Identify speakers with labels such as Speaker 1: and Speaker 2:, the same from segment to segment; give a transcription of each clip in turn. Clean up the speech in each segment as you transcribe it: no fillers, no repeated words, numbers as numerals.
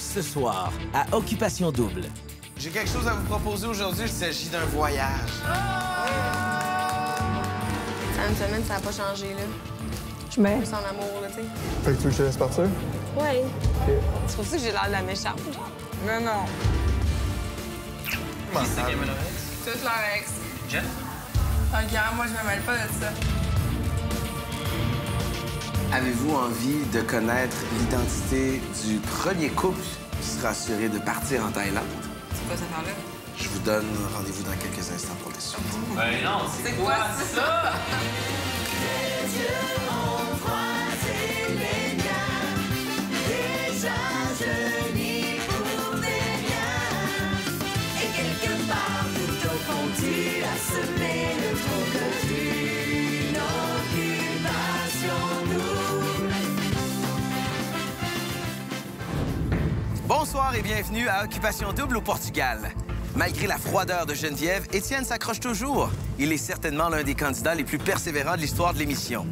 Speaker 1: ce soir à Occupation Double.
Speaker 2: J'ai quelque chose à vous proposer aujourd'hui. Il s'agit d'un voyage.
Speaker 3: Ça une semaine, ça n'a pas changé, là.
Speaker 4: Je mets.
Speaker 3: Plus en amour, là, tu sais.
Speaker 5: Fait que tu veux que je te laisse partir?
Speaker 3: Ouais.
Speaker 5: OK.
Speaker 3: C'est pour ça que j'ai l'air de la méchante, genre. Non, non.
Speaker 2: Qui c'est qui aime leur ex?
Speaker 3: Toute leur ex.
Speaker 2: Jen?
Speaker 3: Regarde, moi, je me mêle pas de ça.
Speaker 2: Avez-vous envie de connaître l'identité du premier couple qui sera assuré de partir en Thaïlande?
Speaker 3: C'est quoi cette affaire-là?
Speaker 2: Je vous donne rendez-vous dans quelques instants pour les suites.
Speaker 6: Ben non,
Speaker 3: C'est quoi ça?
Speaker 1: Bonsoir et bienvenue à Occupation Double au Portugal. Malgré la froideur de Geneviève, Étienne s'accroche toujours. Il est certainement l'un des candidats les plus persévérants de l'histoire de l'émission.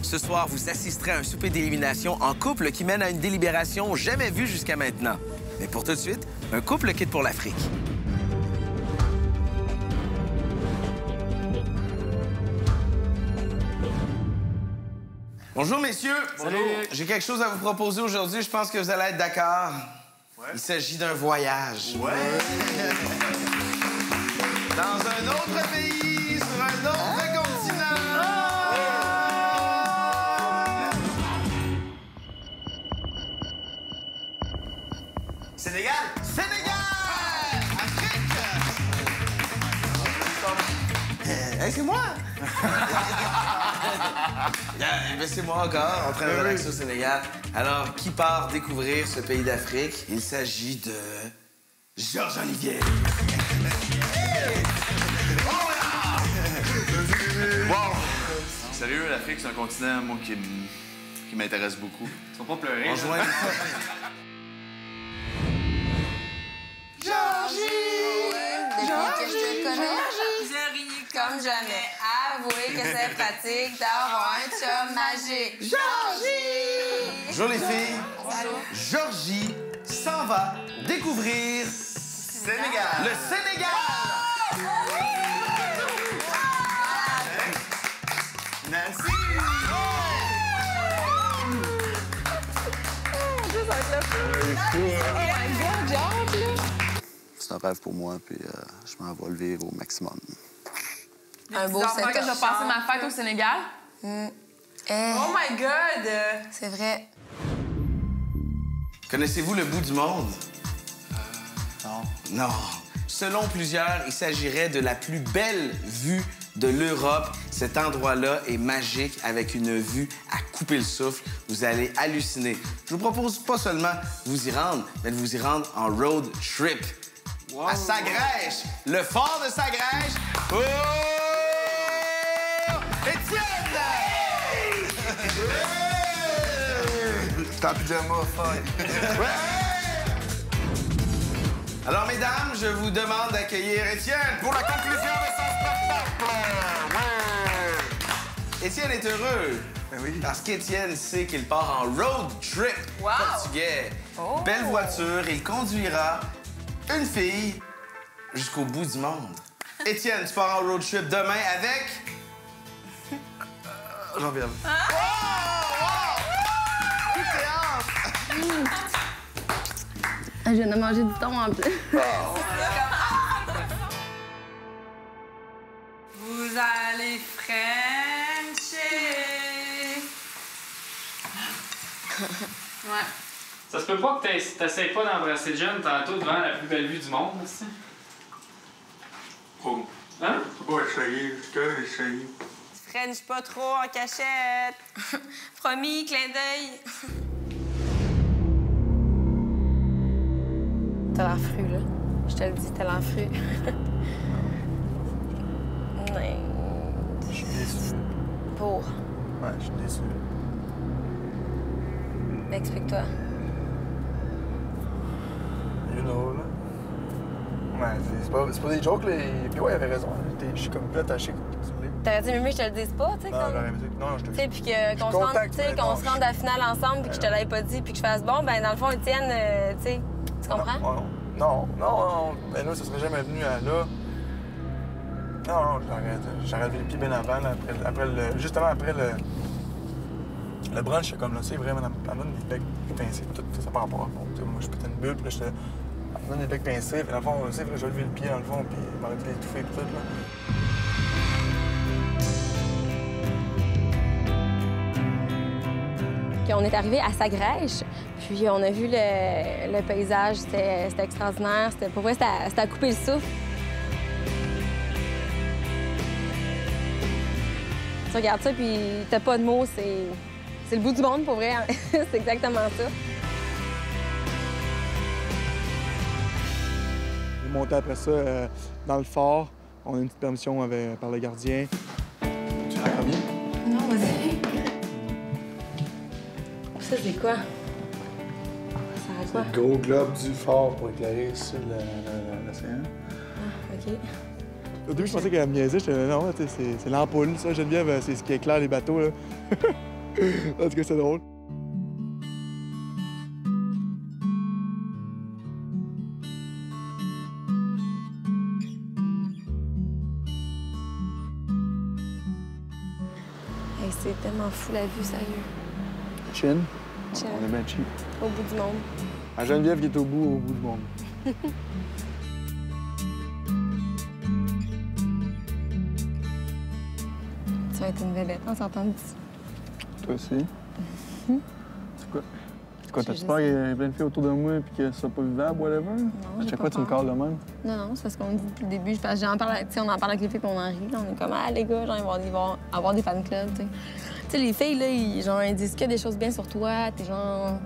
Speaker 1: Ce soir, vous assisterez à un souper d'élimination en couple qui mène à une délibération jamais vue jusqu'à maintenant. Mais pour tout de suite, un couple quitte pour l'Afrique.
Speaker 2: Bonjour, messieurs.
Speaker 6: Salut.
Speaker 2: J'ai quelque chose à vous proposer aujourd'hui. Je pense que vous allez être d'accord. Ouais. Il s'agit d'un voyage. Ouais. Dans un autre pays, sur un autre continent. Sénégal! Sénégal! Afrique! C'est moi! Ben, c'est moi encore, en train de relaxer au Sénégal. Alors, qui part découvrir ce pays d'Afrique? Il s'agit de... Georges Olivier.
Speaker 7: Wow! Sérieux, l'Afrique, c'est un continent, moi, qui m'intéresse beaucoup.
Speaker 6: Tu vas pas pleurer.
Speaker 2: On joint...
Speaker 3: Depuis que je te connais, je ris comme jamais. Avouez que c'est pratique d'avoir un chum magique. Georgie!
Speaker 2: Bonjour les filles.
Speaker 3: Bonjour.
Speaker 2: Georgie s'en va découvrir... Sénégal. Le Sénégal!
Speaker 7: Nancy! C'est un rêve pour moi, puis je m'en vais le vivre au maximum.
Speaker 3: Un beau
Speaker 8: que je vais passer ma fête au Sénégal.
Speaker 3: Oh
Speaker 8: my God!
Speaker 3: C'est vrai.
Speaker 2: Connaissez-vous le bout du monde?
Speaker 7: Non.
Speaker 2: Non. Selon plusieurs, il s'agirait de la plus belle vue de l'Europe. Cet endroit-là est magique avec une vue à couper le souffle. Vous allez halluciner. Je vous propose pas seulement de vous y rendre, mais de vous y rendre en road trip. Wow. À Sagrèche, le fort de Sagrèche. Oh! Étienne!
Speaker 5: T'es en pyjama, fort.
Speaker 2: Alors, mesdames, je vous demande d'accueillir Étienne pour la conclusion de son spectacle. Ouais. Étienne est heureux.
Speaker 5: Ben oui.
Speaker 2: Parce qu'Étienne sait qu'il part en road trip portugais.
Speaker 3: Oh.
Speaker 2: Belle voiture, il conduira une fille jusqu'au bout du monde. Étienne, tu pars en road trip demain avec...
Speaker 5: Jean-Pierre.
Speaker 3: Je viens de manger du thon en plus.
Speaker 8: Vous allez frencher. Ouais.
Speaker 6: Ça se peut pas que t'essayes pas d'embrasser John tantôt devant la plus belle vue du monde, aussi?
Speaker 5: Oh.
Speaker 6: Hein?
Speaker 5: Faut pas essayer, je peux essayer.
Speaker 3: French pas trop en cachette. Promis, clin d'œil. T'as l'air fru, là. Je te le dis, t'as l'air fru. Mais...
Speaker 5: Je suis déçu.
Speaker 3: Pour.
Speaker 5: Ouais, je suis déçu.
Speaker 3: Explique-toi.
Speaker 5: You know, là. Ouais, c'est pas des jokes, là. Puis ouais, il avait raison. Je suis comme plus attaché que tu voulais.
Speaker 3: T'aurais dit, mais je te le dise pas, tu sais,
Speaker 5: Non,
Speaker 3: comme...
Speaker 5: j'aurais dit. Non, je te
Speaker 3: Tu sais, puis qu'on se
Speaker 5: contact,
Speaker 3: rende, tu sais,
Speaker 5: mais
Speaker 3: qu'on
Speaker 5: non,
Speaker 3: se rende à la finale ensemble, puis que je te l'avais pas dit, puis que je fasse bon, ben dans le fond, Étienne, tu sais, Tu comprends?
Speaker 5: Non. Ben là, ça serait jamais venu à là. Non, j'aurais levé le pied bien avant, là, justement après le brunch, c'est comme là, c'est vrai, madame, elle me donne des becs pincés, tout ça par rapport. Bon, moi, je pétais une bulle, puis là, elle me donne des becs pincés, puis dans le fond, c'est vrai, j'ai levé le pied dans le fond, puis il m'aurait dit d'étouffer, tout, là.
Speaker 3: On est arrivé à Sagrèche, puis on a vu le paysage, c'était extraordinaire. Pour vrai, c'était à couper le souffle. Tu regardes ça, puis t'as pas de mots, c'est le bout du monde, pour vrai. C'est exactement ça.
Speaker 5: On est monté après ça dans le fort. On a une petite permission par le gardien. Tu l'as combien?
Speaker 3: Non, vas-y. Ça, c'est quoi? Ça sert à quoi?
Speaker 5: Le gros globe du fort pour éclairer sur l'océan.
Speaker 3: Ah, OK.
Speaker 5: Au début, je pensais qu'elle me niaisait. J'étais non, c'est l'ampoule, ça, Geneviève, c'est ce qui éclaire les bateaux, là. En tout cas, c'est drôle.
Speaker 3: Hey, c'est tellement fou la vue, sérieux.
Speaker 5: Chin.
Speaker 3: Chin.
Speaker 5: On est bien cheap.
Speaker 3: Au bout du monde.
Speaker 5: À Geneviève qui est au bout du monde.
Speaker 3: Tu vas être une vedette en sortant d'ici.
Speaker 5: Toi aussi. C'est quoi? T'as-tu peur qu'il y ait plein de filles autour de moi et que ce soit pas vivable, whatever?
Speaker 3: Non,
Speaker 5: à chaque fois, tu me calls de même?
Speaker 3: Non, c'est parce qu'on dit depuis le début. Parce que on en parle avec les filles puis on en rit. Là, on est comme, ah, les gars, genre, ils vont avoir des fan clubs, tu sais. Tu sais, les filles, là, ils disent que des choses bien sur toi. T'es genre...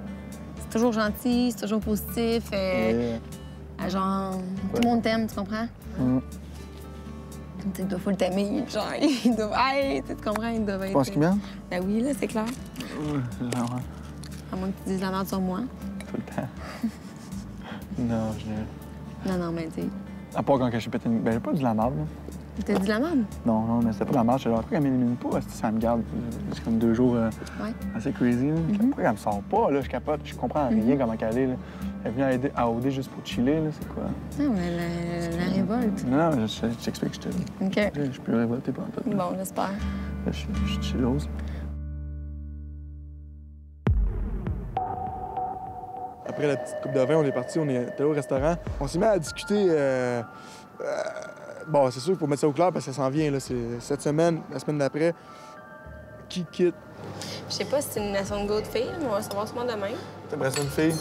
Speaker 3: C'est toujours gentil, c'est toujours positif. Genre, tout le monde t'aime, tu comprends? Tu dois full t'aimer, genre, ils doivent... Hey, tu comprends, ils doivent être...
Speaker 5: Tu penses qu'ils m'aiment?
Speaker 3: Ben oui, là, c'est clair.
Speaker 5: Genre,
Speaker 3: À moins que tu dises la merde sur moi.
Speaker 5: tout le temps. Non, je...
Speaker 3: Non, mais tu sais...
Speaker 5: À part quand j'ai pété une... Ben, j'ai pas dit la merde, là.
Speaker 3: T'as dit la merde?
Speaker 5: Non, mais c'était pas de la merde. J'étais genre, pourquoi elle m'élimine pas? Ça me garde. C'est comme 2 jours assez crazy, là. Pourquoi elle me sort pas, là? Je capote. Je comprends rien comment qu'elle est, là. Elle est venue à OD juste pour chiller, là. C'est quoi?
Speaker 3: Non, mais la révolte.
Speaker 5: Non, je t'explique, je te...
Speaker 3: OK.
Speaker 5: Je suis plus révolté par tout.
Speaker 3: Bon, j'espère.
Speaker 5: Je suis chillose. Après la petite coupe de vin, on est parti, on était au restaurant. On s'est mis à discuter. Bon, c'est sûr qu'il faut mettre ça au clair parce que ça s'en vient. Là. C'est cette semaine, la semaine d'après. Qui quitte?
Speaker 3: Je sais pas si c'est une nation de go de filles, mais on va savoir sûrement demain.
Speaker 5: T'aimerais ça une fille?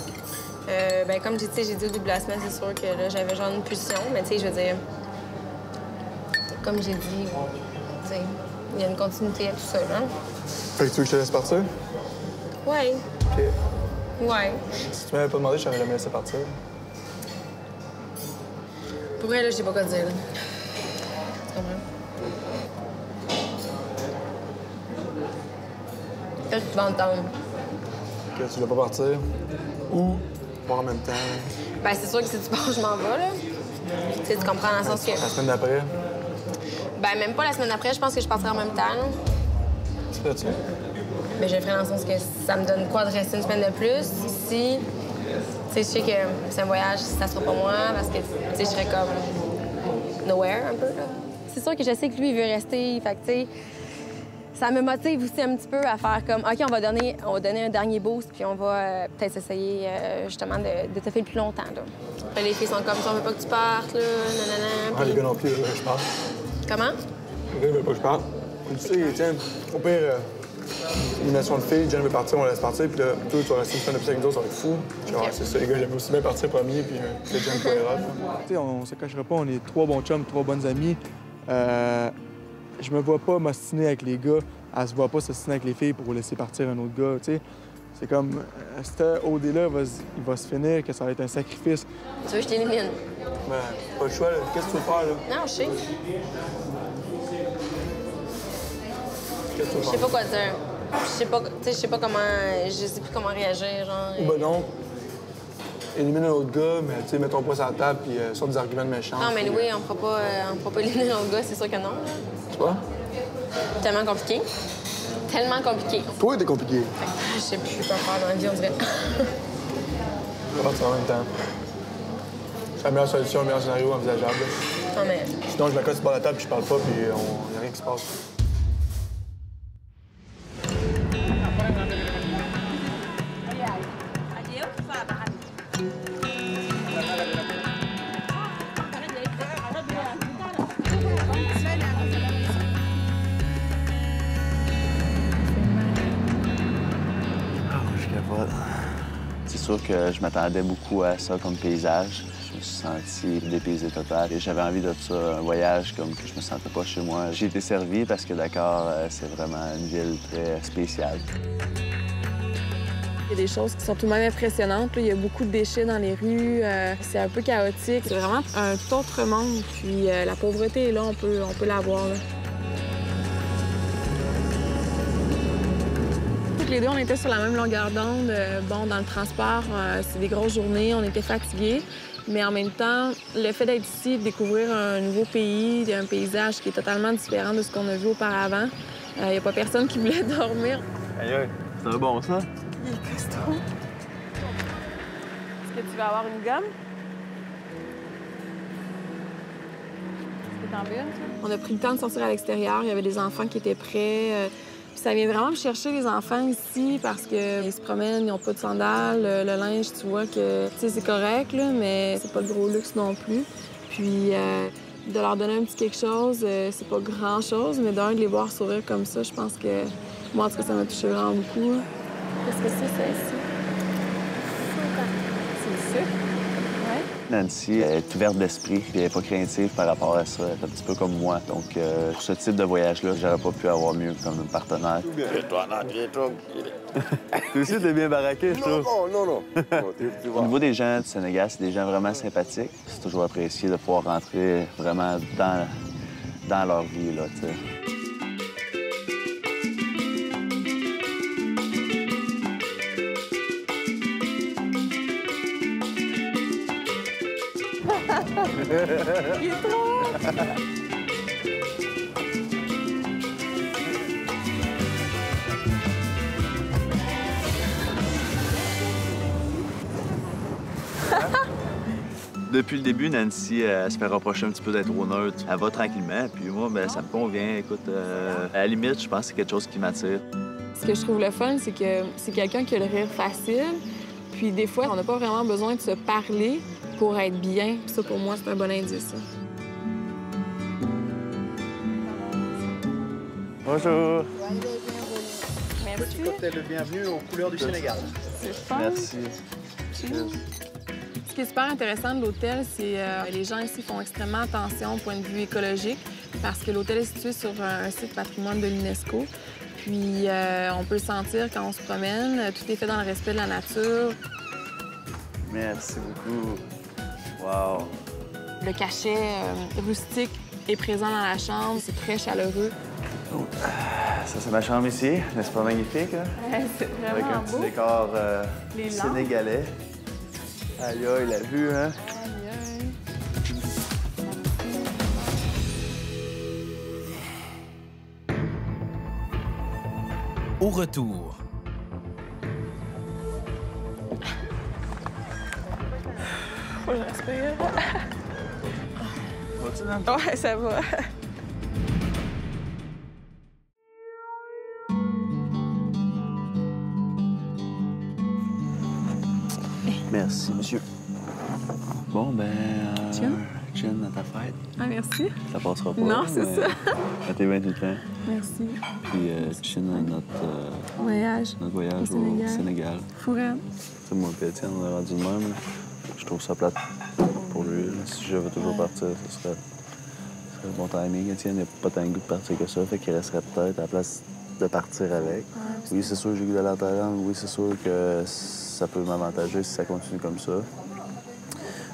Speaker 3: Ben, comme j'ai dit au début de la semaine, c'est sûr que là, j'avais genre une pulsion, mais tu sais, je veux dire, comme j'ai dit, tu sais, il y a une continuité à tout ça, là.
Speaker 5: Fait que tu veux que je te laisse partir?
Speaker 3: Ouais.
Speaker 5: OK.
Speaker 3: Ouais.
Speaker 5: Si tu m'avais pas demandé, je t'aurais jamais laissé partir.
Speaker 3: Pour vrai, là, je sais pas quoi te dire, là. Tu comprends? Qu'est-ce que tu vas entendre?
Speaker 5: Que tu veux pas partir? Ou pas en même temps?
Speaker 3: Ben, c'est sûr que si tu pars, je m'en vais, là. Tu sais, tu comprends dans le sens que...
Speaker 5: La semaine d'après?
Speaker 3: Ben, même pas la semaine d'après, je pense que je partirai en même temps, là.
Speaker 5: Tu fais-tu?
Speaker 3: Ben, je le ferai dans le sens que ça me donne quoi de rester une semaine de plus si... Tu sais, je sais que c'est un voyage, ça sera pas moi, parce que, tu sais, je serais comme... nowhere, un peu, là. C'est sûr que je sais que lui, il veut rester, fait que, tu sais... Ça me motive aussi un petit peu à faire comme, OK, on va donner un dernier boost, puis on va peut-être essayer justement de te faire le plus longtemps. Là. Puis les filles sont comme ça, on veut pas que tu partes, là, nanana.
Speaker 5: Ah, les gars non plus, je parle.
Speaker 3: Comment?
Speaker 5: Les gars veulent pas que je parle. Tu sais, tiens, au pire, animation de filles, Jen veut partir, on la laisse partir, puis là, toi, tu vas rester une semaine de plus avec nous autres, ça va être fou. Genre,
Speaker 3: Okay.
Speaker 5: c'est ça, les gars, j'aime aussi bien partir premier, puis que Jen peut être Tu sais, on se cachera pas, on est 3 bons chums, 3 bonnes amies. Je me vois pas m'ostiner avec les gars, elle se voit pas s'ostiner avec les filles pour laisser partir un autre gars, tu sais. C'est comme, cet OD-là, il va se finir, que ça va être un sacrifice.
Speaker 3: Tu veux que je t'élimine?
Speaker 5: Ben, pas le choix, là. Qu'est-ce que tu veux faire, là?
Speaker 3: Non, je sais.
Speaker 5: Qu'est-ce que tu veux
Speaker 3: Je sais
Speaker 5: faire?
Speaker 3: pas quoi dire. Je sais pas, tu sais, je sais pas comment... Je sais plus comment réagir, genre...
Speaker 5: Ou ben non, élimine un autre gars, mais tu sais, mets ton poids sur la table, puis sort des arguments de méchants.
Speaker 3: Non, mais oui, on fera pas éliminer l'autre gars, c'est sûr que non. Là.
Speaker 5: Tu vois?
Speaker 3: Tellement compliqué. Tellement compliqué.
Speaker 5: Toi, t'es compliqué.
Speaker 3: Je sais plus quoi faire dans la vie, on dirait.
Speaker 5: On va partir en même temps. la meilleure solution, le meilleur scénario envisageable.
Speaker 3: Non, mais...
Speaker 5: Sinon, je me colle sur la table puis je parle pas, puis il n'y a rien qui se passe.
Speaker 7: C'est sûr que je m'attendais beaucoup à ça comme paysage. Je me suis senti dépaysé total et j'avais envie de ça, un voyage comme que je me sentais pas chez moi. J'ai été servi parce que Dakar, c'est vraiment une ville très spéciale.
Speaker 4: Il y a des choses qui sont tout de même impressionnantes. Il y a beaucoup de déchets dans les rues. C'est un peu chaotique. C'est vraiment un tout autre monde. Puis la pauvreté est là, on peut la voir. Là. Toutes les deux, on était sur la même longueur d'onde. Bon, dans le transport, c'est des grosses journées, on était fatigués. Mais en même temps, le fait d'être ici, de découvrir un nouveau pays, un paysage qui est totalement différent de ce qu'on a vu auparavant, il n'y a pas personne qui voulait dormir.
Speaker 7: Aïe, aïe, c'est un bon ça?
Speaker 4: Il est costaud. Est-ce que tu vas avoir une gomme? Est-ce que t'en veux une, toi? On a pris le temps de sortir à l'extérieur. Il y avait des enfants qui étaient prêts. Puis ça vient vraiment me chercher, les enfants, ici, parce qu'ils se promènent, ils n'ont pas de sandales. Le linge, tu vois que c'est correct, là, mais c'est pas le gros luxe non plus. Puis de leur donner un petit quelque chose, c'est pas grand-chose, mais d'un, de les voir sourire comme ça, je pense que moi, en tout cas, ça m'a touché vraiment beaucoup. Qu'est-ce que c'est, ça, ici? C'est le sucre? Ouais.
Speaker 7: Nancy est ouverte d'esprit et elle n'est pas craintive par rapport à ça. Elle est un petit peu comme moi. Donc, pour ce type de voyage-là, j'aurais pas pu avoir mieux comme partenaire. Tu aussi, t'es bien baraqué, je trouve.
Speaker 9: Non.
Speaker 7: Au niveau des gens du Sénégal, c'est des gens vraiment sympathiques. C'est toujours apprécié de pouvoir rentrer vraiment dans leur vie, là, tu sais.
Speaker 4: Il est trop...
Speaker 7: Depuis le début, Nancy, elle se fait reprocher un petit peu d'être trop neutre. Elle va tranquillement, puis moi, ben, ça me convient. Écoute, à la limite, je pense que c'est quelque chose qui m'attire.
Speaker 4: Ce que je trouve le fun, c'est que c'est quelqu'un qui a le rire facile. Puis des fois, on n'a pas vraiment besoin de se parler pour être bien. Ça, pour moi, c'est un bon indice. Ça.
Speaker 7: Bonjour.
Speaker 4: Merci.
Speaker 9: Cocktail bienvenue aux couleurs du Sénégal.
Speaker 4: C'est fun.
Speaker 7: Merci.
Speaker 4: Ce qui est super intéressant de l'hôtel, c'est que les gens ici font extrêmement attention au point de vue écologique parce que l'hôtel est situé sur un site patrimoine de l'UNESCO. Puis on peut le sentir quand on se promène. Tout est fait dans le respect de la nature.
Speaker 7: Merci beaucoup. Wow.
Speaker 4: Le cachet rustique est présent dans la chambre. C'est très chaleureux.
Speaker 7: Oh. Ça, c'est ma chambre ici. N'est-ce pas magnifique? Hein?
Speaker 4: Ouais, c'est vraiment
Speaker 7: avec un
Speaker 4: beau.
Speaker 7: petit décor
Speaker 4: Les
Speaker 7: sénégalais. Aïe, aïe, la vue, hein?
Speaker 4: Aïe, aïe.
Speaker 1: Au retour,
Speaker 4: Faut que je respire.
Speaker 7: Vas-tu, Nan?
Speaker 4: Ouais, ça va.
Speaker 7: Merci, monsieur. Bon, ben...
Speaker 4: Gin?
Speaker 7: Gin à ta fête.
Speaker 4: Ah, merci.
Speaker 7: Ça passera pas.
Speaker 4: Non, c'est ça.
Speaker 7: À tes 28 ans.
Speaker 4: Merci.
Speaker 7: Puis gin à
Speaker 4: Voyage.
Speaker 7: notre voyage au Sénégal.
Speaker 4: Fourette.
Speaker 7: Tu sais, moi et Étienne, on est rendu de même. Je trouve ça plate pour lui. Si je veux toujours partir, ce serait bon timing. Étienne n'a pas tant le goût de partir que ça, fait qu'il resterait peut-être à la place de partir avec. Oui, c'est sûr que j'ai le goût d'aller en Thaïlande. Oui, c'est sûr que ça peut m'avantager si ça continue comme ça.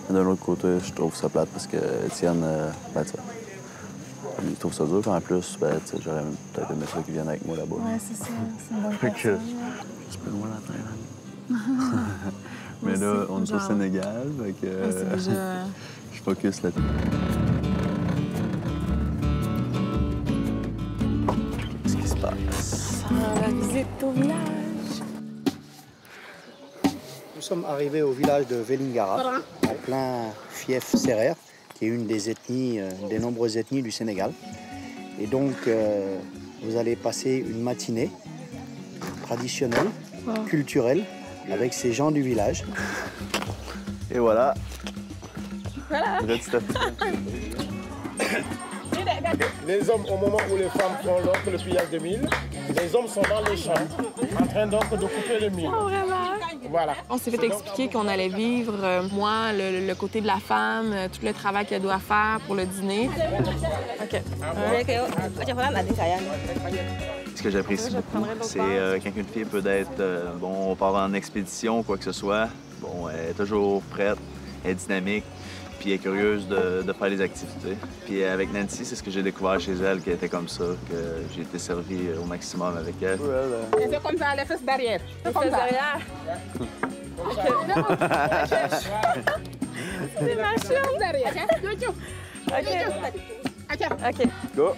Speaker 7: Mais d'un autre côté, je trouve ça plate parce que Étienne, ben, il trouve ça dur. Puis en plus, ben, j'aurais peut-être aimé ça qu'il vienne avec moi là-bas.
Speaker 4: Ouais, c'est ça. C'est une bonne
Speaker 7: Fait que
Speaker 4: personne.
Speaker 7: c'est peu loin la Thaïlande. Mais là, on est au Sénégal, fait que
Speaker 4: c'est déjà...
Speaker 7: je focus là-dessus. Qu'est-ce qui se passe?
Speaker 4: La visite au village.
Speaker 9: sommes arrivés au village de Vélingara, en plein fief sérère, qui est une des ethnies, des nombreuses ethnies du Sénégal. Et donc, vous allez passer une matinée traditionnelle, culturelle, avec ces gens du village.
Speaker 7: Et voilà.
Speaker 4: Voilà.
Speaker 10: Les hommes, au moment où les femmes font donc le pillage de mille, les hommes sont dans les champs, en train donc de couper le mille.
Speaker 4: Oh, vraiment?
Speaker 10: Voilà.
Speaker 4: On s'est fait expliquer qu'on allait vivre, moi, le côté de la femme, tout le travail qu'elle doit faire pour le dîner. OK.
Speaker 7: Ce que j'apprécie beaucoup, c'est quand une fille peut être, bon, on part en expédition ou quoi que ce soit, bon, elle est toujours prête, elle est dynamique, puis elle est curieuse de faire des activités. Puis avec Nancy, c'est ce que j'ai découvert chez elle, qu'elle était comme ça, que j'ai été servi au maximum avec elle.
Speaker 10: C'est comme ça, les fesses derrière.
Speaker 4: Les fesses derrière? C'est ma chambre derrière. OK. OK.
Speaker 7: Go!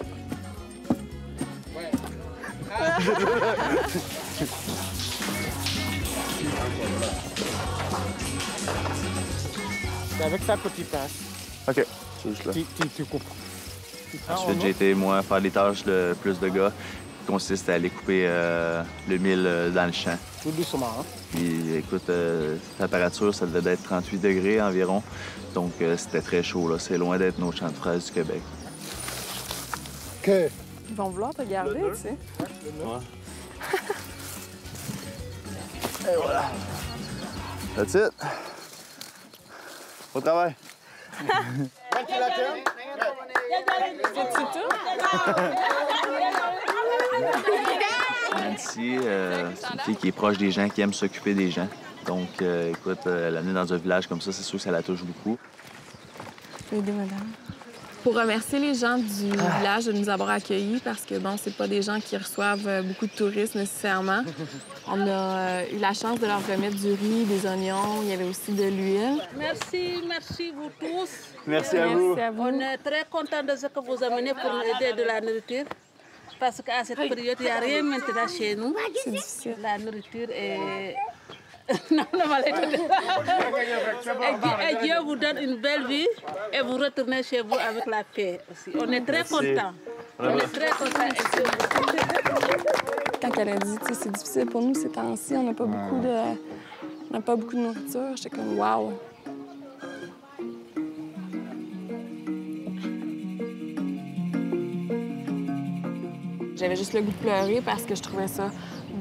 Speaker 10: C'est avec ça que tu passes.
Speaker 7: OK. C'est juste là.
Speaker 10: Tu coupes.
Speaker 7: Ensuite, j'ai été, moi, faire les tâches de plus de gars, qui consiste à aller couper le mil dans le champ.
Speaker 10: Tout doucement, hein?
Speaker 7: Puis, écoute, la température, ça devait être 38 degrés environ. Donc, c'était très chaud, là. C'est loin d'être nos champs de fraises du Québec.
Speaker 10: Que?
Speaker 4: Ils vont vouloir te garder, tu sais.
Speaker 7: Ouais. Et voilà. That's it. Au travail.
Speaker 10: Ventilateur?
Speaker 4: C'est tout?
Speaker 7: Nancy, c'est une fille qui est proche des gens, qui aime s'occuper des gens. Donc, écoute, l'amener dans un village comme ça, c'est sûr que ça la touche beaucoup.
Speaker 4: Aider, madame. Pour remercier les gens du village de nous avoir accueillis, parce que, bon, c'est pas des gens qui reçoivent beaucoup de touristes nécessairement. On a eu la chance de leur remettre du riz, des oignons, il y avait aussi de l'huile.
Speaker 11: Merci vous tous.
Speaker 7: Merci à vous.
Speaker 11: On est très contents de ce que vous amenez pour nous aider de la nourriture. Parce qu'à cette période, il n'y a rien maintenant chez nous.
Speaker 4: C'est difficile.
Speaker 11: La nourriture est... non, et Dieu vous donne une belle vie et vous retournez chez vous avec la paix aussi. On est très contents. On est très contents.
Speaker 4: Quand elle a dit, tu sais, c'est difficile pour nous ces temps-ci, on n'a pas beaucoup de nourriture, j'étais comme, wow. J'avais juste le goût de pleurer parce que je trouvais ça,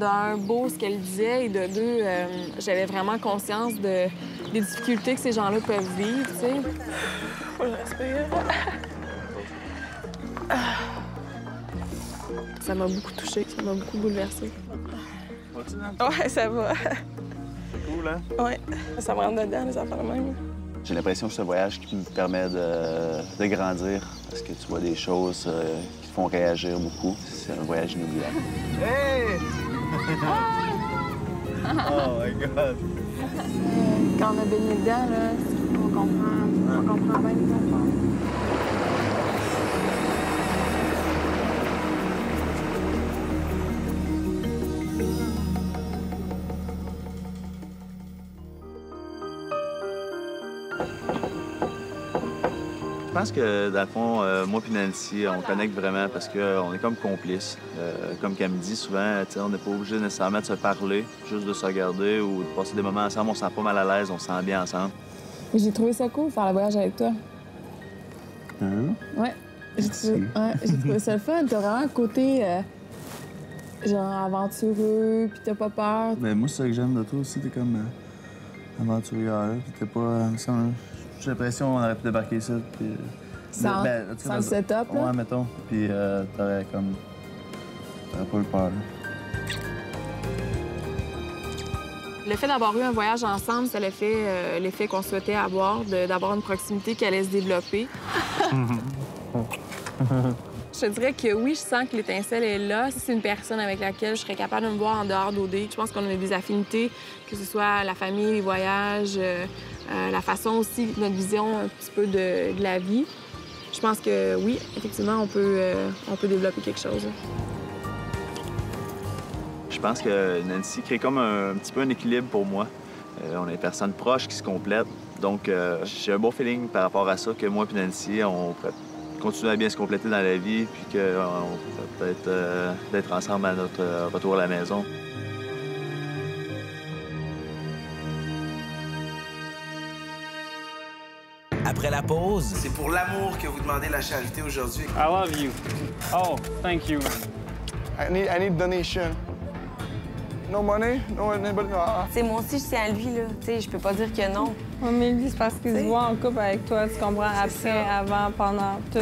Speaker 4: d'un, beau ce qu'elle disait, et de deux, j'avais vraiment conscience des difficultés que ces gens-là peuvent vivre, tu sais. Faut que je respire. Ça m'a beaucoup touchée, ça m'a beaucoup bouleversée. Ouais, ça va.
Speaker 7: C'est cool, hein?
Speaker 4: Ouais, ça me rentre dedans, les affaires de même.
Speaker 7: J'ai l'impression que c'est un voyage qui me permet de grandir, parce que tu vois des choses qui te font réagir beaucoup. C'est un voyage inoubliable.
Speaker 10: Hey!
Speaker 7: Oh my God!
Speaker 4: Quand on a baigné dedans, là, on comprend bien les affaires.
Speaker 7: Je pense que, dans le fond, moi et Nancy, on connecte vraiment parce qu'on est comme complices. Comme qu'elle me dit souvent, on n'est pas obligé nécessairement de se parler, juste de se regarder ou de passer des moments ensemble. On se sent pas mal à l'aise, on se sent bien ensemble.
Speaker 4: J'ai trouvé ça cool, faire le voyage avec toi.
Speaker 7: Hein?
Speaker 4: Ouais. J'ai trouvé ça le fun. T'as vraiment un côté, genre, aventureux, puis t'as pas peur.
Speaker 7: Ben, moi, c'est ça que j'aime de toi aussi. T'es comme aventurière, puis t'es pas... J'ai l'impression qu'on aurait pu débarquer ça, puis...
Speaker 4: Sans le setup, là?
Speaker 7: Ouais, mettons. Puis t'aurais pas eu peur, là.
Speaker 4: Le fait d'avoir eu un voyage ensemble, ça l'effet qu'on souhaitait avoir, d'avoir une proximité qui allait se développer. Je te dirais que oui, je sens que l'étincelle est là. Si c'est une personne avec laquelle je serais capable de me voir en dehors d'OD, je pense qu'on a des affinités, que ce soit la famille, les voyages, la façon aussi, notre vision un petit peu de la vie. Je pense que oui, effectivement, on peut développer quelque chose.
Speaker 7: Je pense que Nancy crée comme un petit peu un équilibre pour moi. On a des personnes proches qui se complètent. Donc, j'ai un bon feeling par rapport à ça, que moi et Nancy, on pourrait continuer à bien se compléter dans la vie, puis qu'on pourrait peut-être d'être ensemble à notre retour à la maison.
Speaker 1: Après la pause,
Speaker 2: C'est pour l'amour que vous demandez la charité aujourd'hui.
Speaker 6: I love you. Oh, thank you.
Speaker 5: I need donation. No money? No anybody?
Speaker 3: C'est moi aussi, je tiens à lui, là. Tu sais, je peux pas dire que non.
Speaker 4: Ouais, mais lui, c'est parce qu'il se voit en couple avec toi, tu comprends? Après, avant, pendant, tout.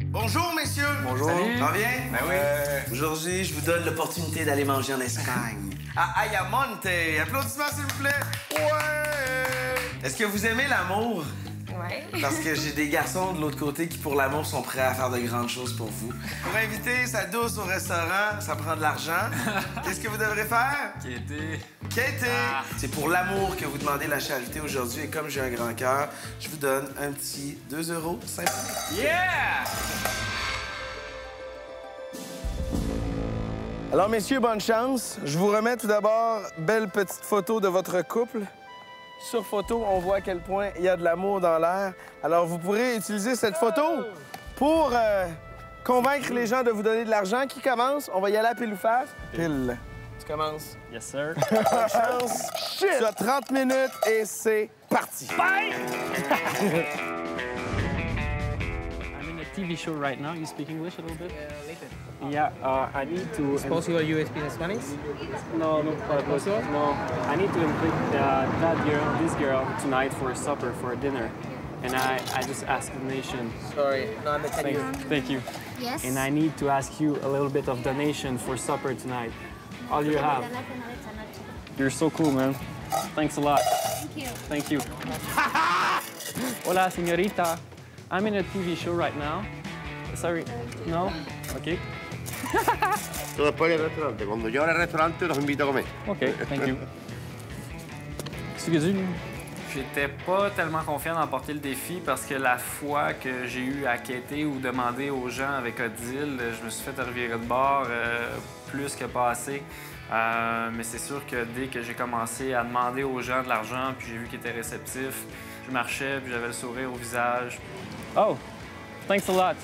Speaker 2: Bonjour, messieurs.
Speaker 5: Bonjour.
Speaker 2: Salut. Ça va bien?
Speaker 5: Ben oui.
Speaker 2: Aujourd'hui, je vous donne l'opportunité d'aller manger en Espagne. À Ayamonte. Applaudissements, s'il vous plaît. Ouais! Est-ce que vous aimez l'amour?
Speaker 3: Ouais.
Speaker 2: Parce que j'ai des garçons de l'autre côté qui, pour l'amour, sont prêts à faire de grandes choses pour vous. Pour inviter sa douce au restaurant, ça prend de l'argent. Qu'est-ce que vous devrez faire? Quêter. C'est pour l'amour que vous demandez la charité aujourd'hui. Et comme j'ai un grand cœur, je vous donne un petit 2 € simple.
Speaker 6: Yeah!
Speaker 2: Alors, messieurs, bonne chance. Je vous remets tout d'abord belle petite photo de votre couple. Sur photo, on voit à quel point il y a de l'amour dans l'air. Alors, vous pourrez utiliser cette photo pour convaincre les gens de vous donner de l'argent. Qui commence? On va y aller à pile ou face. Pile. Tu commences.
Speaker 6: Yes, sir.
Speaker 2: Bonne chance. Tu as 30 minutes et c'est parti.
Speaker 6: Bye! I'm in a TV show right now. You speak English a little bit? Yeah, I need to...
Speaker 12: Suppose you are USP in Spanish?
Speaker 6: No, no, no. I need to invite this girl tonight for supper, for dinner. And I just asked the donation.
Speaker 12: Sorry, no understand you.
Speaker 6: Thank you.
Speaker 13: Yes.
Speaker 6: And I need to ask you a little bit of donation for supper tonight. All you have. You're so cool, man. Thanks a lot.
Speaker 13: Thank you.
Speaker 6: Thank you. Hola, señorita. I'm in a TV show right now. Sorry. No? Okay.
Speaker 10: Después del restaurante. Cuando yo abra el restaurante, los invito a comer.
Speaker 6: OK, thank you. Excusez-moi. J'étais pas tellement confiant d'emporter le défi parce que la fois que j'ai eu à quêter ou demander aux gens avec Odile, je me suis fait revirer de bord plus que pas assez. Mais c'est sûr que dès que j'ai commencé à demander aux gens de l'argent, puis j'ai vu qu'ils étaient réceptifs, je marchais, puis j'avais le sourire au visage. Oh, thanks a lot.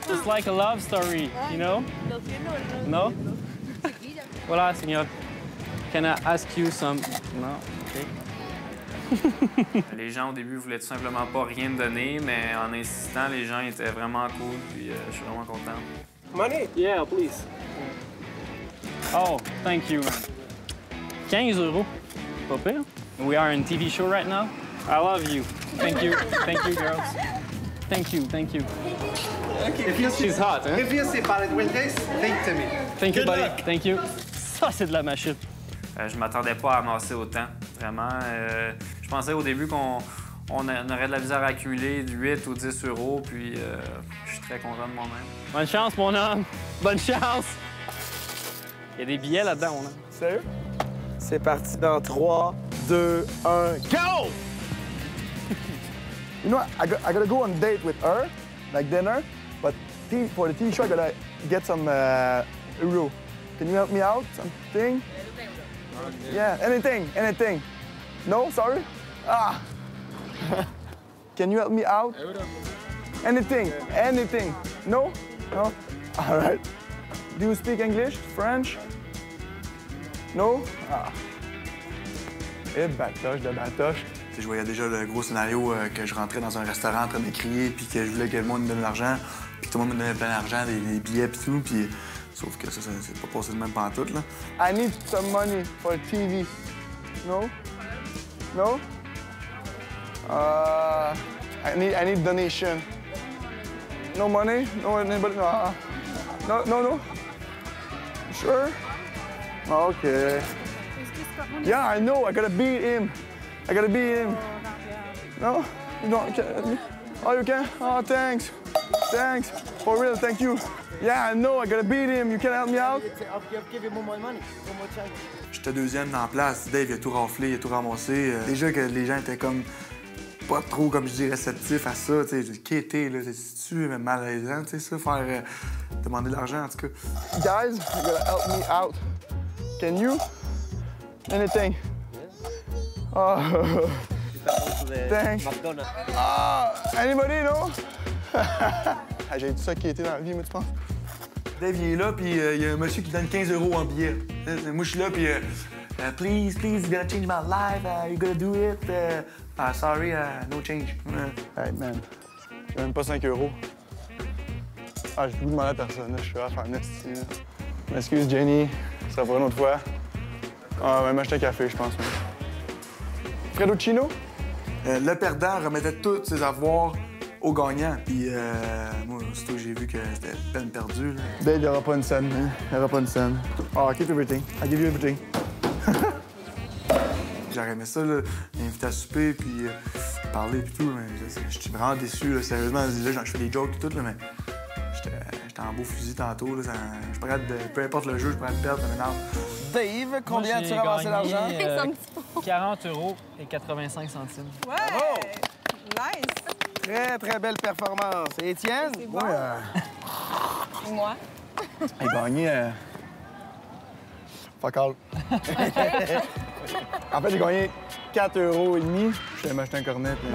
Speaker 6: It's like a love story, you know? No? Voilà, señor. Can I ask you some... No? OK. Les gens, au début, voulaient tout simplement pas rien me donner, mais en insistant, les gens étaient vraiment cool, puis je suis vraiment content.
Speaker 10: Money?
Speaker 6: Yeah, please. Oh, thank you. 15 €. Pas pire. We are in TV show right now. I love you. Thank you. Thank you, girls. Thank you, thank you. She's hot, hein?
Speaker 12: If you see Paris Winters, think to me.
Speaker 6: Thank you, buddy. Thank you. Ça, c'est de la machine. Je m'attendais pas à amasser autant, vraiment. Je pensais au début qu'on aurait de la misère à accumuler 8 ou 10 €, puis je suis très content de moi-même. Bonne chance, mon homme! Bonne chance! Il y a des billets là-dedans, mon homme.
Speaker 2: Sérieux? C'est parti dans 3, 2, 1, go!
Speaker 5: You know, I gotta go on a date with her, like dinner, but for the TV show, I gotta get some euro. Can you help me out? Something? Yeah, anything. No, sorry? Ah! Can you help me out? Anything. No? No? All right. Do you speak English? French? No? Ah. Et batoche de batoche.
Speaker 14: Je voyais déjà le gros scénario que je rentrais dans un restaurant en train de crier, puis que je voulais que le monde me donne de l'argent, puis que tout le monde me donnait plein d'argent, des billets, puis tout, puis... Sauf que ça c'est pas passé de même pantoute, là.
Speaker 5: I need some money for TV. No? No? I need donation. No money? No anybody? No? Sure? Okay. Yeah, I know. I gotta beat him. No? You don't? Oh, you can? Oh, thanks. For real, thank you. Yeah, I know. I gotta beat him. You can help me out?
Speaker 10: Give him more money.
Speaker 14: J'étais deuxième dans la place. Dave, il a tout raflé, il a tout ramassé. Déjà que les gens étaient comme pas trop, comme je dis, réceptif à ça. Tu sais, je dis, quêter, là, c'est-tu malaisant, tu sais, ça, faire demander de l'argent, en tout cas.
Speaker 5: Guys, you gotta help me out. Can you? Anything? Oh. Thanks. Ah, anybody, no? J'ai dit ça qui était dans la vie, mais tu penses?
Speaker 14: Dave, il est là, puis il y a un monsieur qui donne 15 € en billet. Moi, je suis là, puis please, you're gonna change my life, you're gonna do it. Sorry, no change.
Speaker 5: Hey, man, j'ai même pas 5 €. Ah, je vous demande à personne, là. Je suis à faire un esti, là. M'excuse, Jenny, ça sera pour une autre fois. Ah, même acheter un café, je pense. Fredduccino?
Speaker 14: Le perdant remettait tous ses avoirs au gagnant. Puis moi, aussitôt que j'ai vu que c'était peine perdue, là.
Speaker 5: Dave, il n'y aura pas une scène, hein? Il n'y aura pas une scène. Oh, keep everything. I give you everything.
Speaker 14: J'aurais aimé ça, là, l'inviter à souper, puis parler, puis tout. Mais j'étais vraiment déçu, là, sérieusement. Là, je fais des jokes et tout, là, mais j'étais en beau fusil tantôt. Là, je pourrais peu importe le jeu, je pourrais le perdre, ça m'énerve.
Speaker 2: Dave, combien as-tu ramassé l'argent?
Speaker 6: 40 € et 85 centimes.
Speaker 8: Ouais!
Speaker 2: Bravo!
Speaker 8: Nice!
Speaker 2: Très, très belle performance. Et Étienne?
Speaker 8: C'est bon.
Speaker 4: Et moi?
Speaker 5: J'ai gagné... Fuck all. En fait, j'ai gagné 4,5 €. Je vais m'acheter un cornet. Puis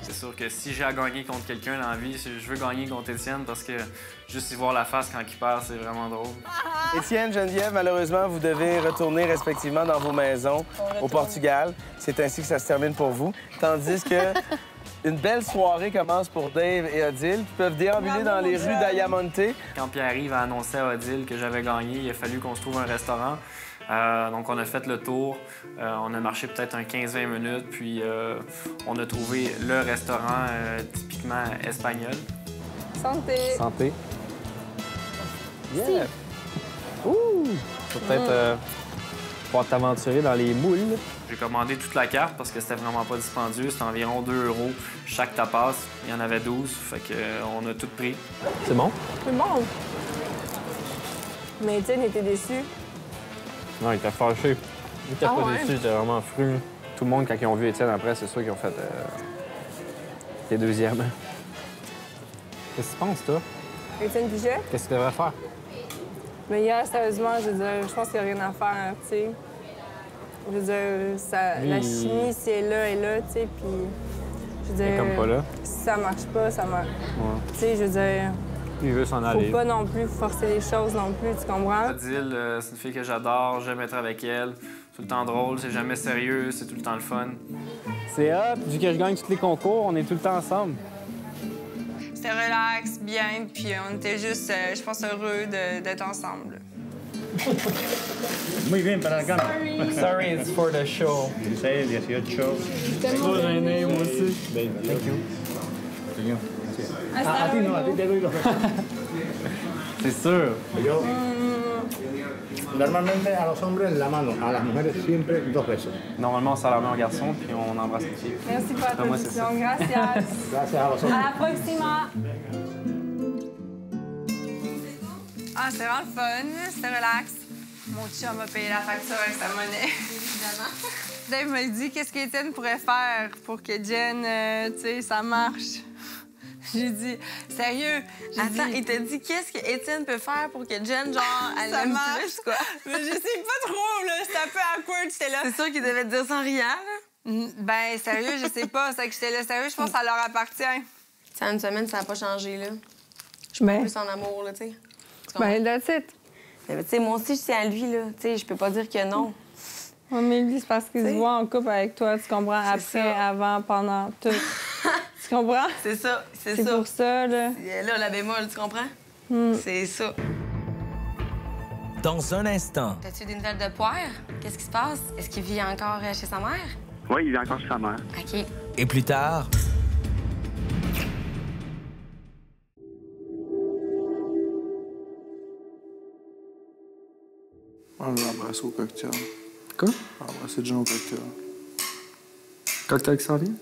Speaker 6: C'est sûr que si j'ai à gagner contre quelqu'un dans la vie, je veux gagner contre Étienne parce que juste y voir la face quand il perd, c'est vraiment drôle.
Speaker 2: Étienne, Geneviève, malheureusement, vous devez retourner respectivement dans vos maisons au Portugal. C'est ainsi que ça se termine pour vous. Tandis que une belle soirée commence pour Dave et Odile, qui peuvent déambuler dans les rues d'Ayamonte.
Speaker 6: Quand Pierre-Yves a annoncé à Odile que j'avais gagné, il a fallu qu'on se trouve un restaurant. Donc, on a fait le tour. On a marché peut-être un 15-20 minutes, puis on a trouvé le restaurant typiquement espagnol.
Speaker 4: Santé!
Speaker 6: Santé.
Speaker 4: Yeah!
Speaker 6: Ouh! Faut peut-être pouvoir t'aventurer dans les moules. J'ai commandé toute la carte parce que c'était vraiment pas dispendieux. C'était environ 2 € chaque tapas. Il y en avait 12, fait qu'on a tout pris. C'est bon?
Speaker 4: C'est bon! Mais Étienne était déçu.
Speaker 6: Non, il était fâché. Il était pas déçu, il était vraiment fru. Tout le monde, quand ils ont vu Étienne après, c'est sûr qu'ils ont fait les deuxièmes. Qu'est-ce que tu penses, toi?
Speaker 4: Étienne Piget?
Speaker 6: Qu'est-ce que tu devrais faire?
Speaker 4: Mais hier, sérieusement, je veux dire, je pense qu'il n'y a rien à faire, tu sais. Je veux dire, la chimie, si elle est là, tu sais, puis... Je veux dire,
Speaker 6: comme pas là.
Speaker 4: si ça marche pas, ça marche.
Speaker 6: Ouais.
Speaker 4: Tu sais, je veux dire...
Speaker 6: Il veut s'en aller.
Speaker 4: Faut pas non plus forcer les choses non plus, tu comprends?
Speaker 6: Odile, c'est une fille que j'adore, j'aime être avec elle. Tout le temps drôle, c'est jamais sérieux, c'est tout le temps le fun. C'est hot, vu que je gagne tous les concours, on est tout le temps ensemble.
Speaker 8: C'était relax, bien, puis on était juste, je pense, heureux d'être ensemble.
Speaker 12: Muy bien para la cámara.
Speaker 6: Sorry, it's for the show.
Speaker 12: 16, 18.
Speaker 6: Trop gêné, moi aussi.
Speaker 12: Thank you.
Speaker 6: A ti no, a ti te doy los C'est sûr.
Speaker 12: Yo, normalmente a los hombres la mano, a las mujeres siempre 2 besos.
Speaker 6: Normalement, on sert la main au garçon, puis on embrasse les filles.
Speaker 4: Merci pour la
Speaker 6: Moi, c'est ça.
Speaker 4: production. Gracias.
Speaker 12: Gracias a los hombres.
Speaker 4: À la proxima.
Speaker 8: Ah, c'était vraiment le fun, c'était relax. Mon chum a payé la facture avec sa monnaie. Évidemment. Dave m'a dit qu'est-ce qu'Étienne pourrait faire pour que Jen, tu sais, ça marche. J'ai dit, sérieux?
Speaker 3: Attends, il t'a dit qu'est-ce que Étienne peut faire pour que Jen, genre, elle
Speaker 8: Ça
Speaker 3: aime
Speaker 8: marche.
Speaker 3: plus, quoi?
Speaker 8: Mais je sais pas trop, là. C'était un peu awkward, j'étais là.
Speaker 3: C'est sûr qu'il devait te dire sans rien, là.
Speaker 8: Ben, sérieux, je sais pas. C'est que j'étais là, sérieux, je pense que ça leur appartient.
Speaker 3: Ça, une semaine, ça n'a pas changé, là. Je
Speaker 4: Ben.
Speaker 3: suis plus en amour, là, tu sais.
Speaker 4: Ben, that's it.
Speaker 3: Mais, tu sais, moi aussi, je tiens à lui, là. Tu sais, je peux pas dire que non.
Speaker 4: Ouais, mais lui, c'est parce qu'il se
Speaker 3: T'sais.
Speaker 4: voit en couple avec toi, tu comprends? Après,
Speaker 3: ça.
Speaker 4: avant, pendant, tout. Tu comprends?
Speaker 3: C'est ça, c'est
Speaker 4: C'est
Speaker 3: ça.
Speaker 4: pour ça, là.
Speaker 3: Là, la bémol, tu comprends? C'est ça.
Speaker 1: Dans un instant,
Speaker 3: T'as-tu des nouvelles de Poire? Qu'est-ce qui se passe? Est-ce qu'il vit encore chez sa mère?
Speaker 13: Oui, il vit encore chez sa mère.
Speaker 3: OK.
Speaker 1: et plus tard,
Speaker 14: On va l'embrasser au cocktail.
Speaker 6: Quoi?
Speaker 14: On va embrasser John au cocktail.
Speaker 6: Cocktail qui s'en vient?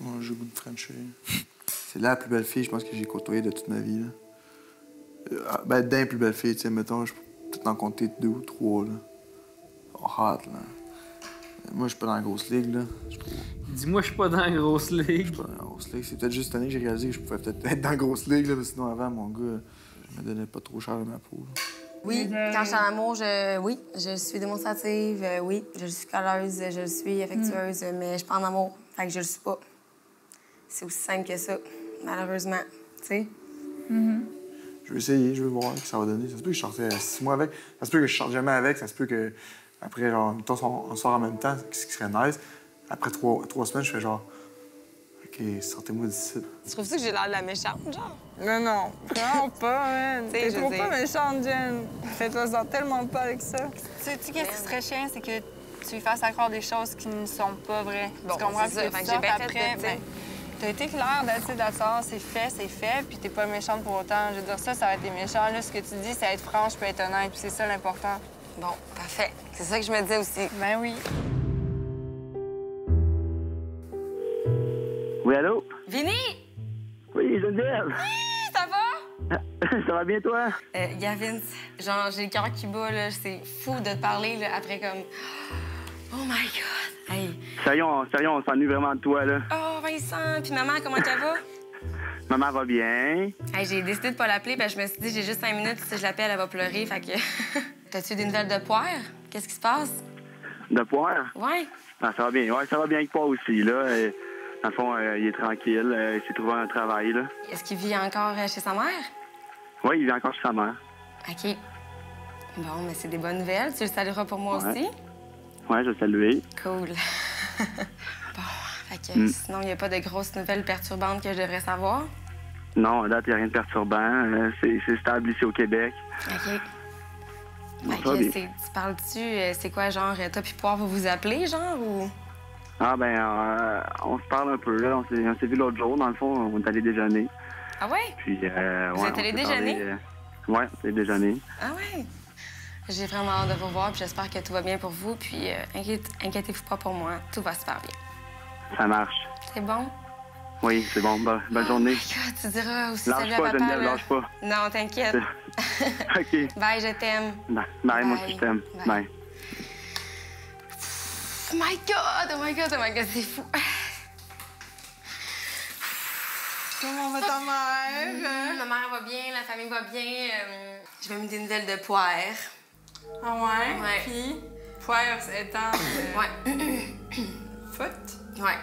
Speaker 14: Moi, j'ai le goût de Frencher. C'est la plus belle fille, je pense, que j'ai côtoyée de toute ma vie. Là. Ben, d'un plus belle fille, tu sais, mettons, je peux peut-être en compter 2 ou 3, là. Oh, hot, là. Moi, je suis pas dans la grosse ligue, là.
Speaker 6: Dis-moi, je suis pas dans la grosse ligue.
Speaker 14: Je suis pas dans la grosse ligue. C'est peut-être juste cette année que j'ai réalisé que je pouvais peut-être être dans la grosse ligue, là, parce que sinon, avant, mon gars, je me donnais pas trop cher de ma peau, là.
Speaker 3: Oui, quand je suis en amour, oui, je suis démonstrative, oui, je suis colleuse, je suis affectueuse, mais je suis pas en amour, fait que je le suis pas. C'est aussi simple que ça, malheureusement, tu sais.
Speaker 14: Je vais essayer, je vais voir ce que ça va donner. Ça se peut que je sorte 6 mois avec, ça se peut que je sorte jamais avec, ça se peut que après, genre, on sort en même temps, ce qui serait nice. Après 3 semaines, je fais genre, OK, sortez-moi d'ici.
Speaker 3: Tu trouves-tu que j'ai l'air de la méchante, genre?
Speaker 8: Mais non, vraiment pas, man.
Speaker 3: T'sais,
Speaker 8: T'es
Speaker 3: je
Speaker 8: trop
Speaker 3: veux
Speaker 8: pas
Speaker 3: dire-
Speaker 8: méchante, Jen. Fais-toi ça tellement pas avec ça.
Speaker 13: Tu qu'est-ce qui serait chiant, c'est que tu lui fasses accroire des choses qui ne sont pas vraies.
Speaker 3: Bon,
Speaker 13: tu comprends?
Speaker 3: c'est ça.
Speaker 13: Puis que
Speaker 3: Fait
Speaker 13: tu
Speaker 3: que j'ai bien
Speaker 13: sortes
Speaker 3: fait
Speaker 13: après,
Speaker 3: de,
Speaker 13: ben, t'as été claire, d'accord, c'est fait, puis t'es pas méchante pour autant. Je veux dire, ça aurait été méchant. Là, ce que tu dis, c'est être franche puis être honnête, puis c'est ça l'important.
Speaker 3: Bon, parfait. C'est ça que je me disais aussi.
Speaker 13: Ben oui.
Speaker 15: Oui, allô?
Speaker 3: Vinny!
Speaker 15: Oui, Geneviève!
Speaker 3: Ça va?
Speaker 15: Ça va bien, toi?
Speaker 3: Gavin, genre, j'ai le cœur qui bat, là. C'est fou de te parler, là, après comme... Oh my God! Hey!
Speaker 15: Sérieux, on s'ennuie vraiment de toi, là.
Speaker 3: Oh, Vincent! Puis maman, comment elle va?
Speaker 15: Maman va bien.
Speaker 3: Hey, j'ai décidé de pas l'appeler, parce que je me suis dit, j'ai juste 5 minutes, si je l'appelle, elle va pleurer, fait que... T'as-tu des nouvelles de Poire? Qu'est-ce qui se passe?
Speaker 15: De Poire?
Speaker 3: Ouais.
Speaker 15: Ah, ça va bien. Ouais, ça va bien avec Poire aussi, là. Dans le fond, il est tranquille. Il s'est trouvé un travail, là.
Speaker 3: Est-ce qu'il vit encore chez sa mère?
Speaker 15: Oui, il vit encore chez sa mère.
Speaker 3: OK. Bon, mais c'est des bonnes nouvelles. Tu le salueras pour moi aussi?
Speaker 15: Ouais, je vais saluer.
Speaker 3: Cool. Bon, fait que sinon, il n'y a pas de grosses nouvelles perturbantes que je devrais savoir?
Speaker 15: Non, à date, il n'y a rien de perturbant. C'est stable ici au Québec.
Speaker 3: OK.
Speaker 15: Bon,
Speaker 3: Fait
Speaker 15: ça va
Speaker 3: que
Speaker 15: bien.
Speaker 3: tu parles-tu, c'est quoi, genre, toi puis Poire va vous appeler, genre, ou...
Speaker 15: Ah, ben, on se parle un peu, là. On s'est vu l'autre jour, dans le fond, on est allé déjeuner.
Speaker 3: Ah ouais?
Speaker 15: Puis,
Speaker 3: Vous
Speaker 15: ouais,
Speaker 3: êtes allé
Speaker 15: on s'est parlé,
Speaker 3: déjeuner?
Speaker 15: Ouais, on s'est déjeuné.
Speaker 3: Ah ouais? J'ai vraiment hâte de vous voir, puis j'espère que tout va bien pour vous, puis inquiétez-vous pas pour moi, tout va super bien.
Speaker 15: Ça marche.
Speaker 3: C'est bon?
Speaker 15: Oui, c'est bon. Bonne journée.
Speaker 3: God, tu diras aussi
Speaker 15: Lâche
Speaker 3: salut à
Speaker 15: pas,
Speaker 3: papa,
Speaker 15: Geneviève,
Speaker 3: là.
Speaker 15: lâche pas.
Speaker 3: Non, t'inquiète.
Speaker 15: OK.
Speaker 3: Bye, je t'aime.
Speaker 15: Bye, moi aussi, je t'aime. Bye.
Speaker 3: Oh my God, c'est fou.
Speaker 8: Comment va ta mère?
Speaker 3: Ma mère va bien, la famille va bien. J'ai même des nouvelles de Poire.
Speaker 8: Ah ouais?
Speaker 3: Ouais.
Speaker 8: Puis, Poire étant...
Speaker 3: Ouais.
Speaker 8: Foot?
Speaker 3: Ouais.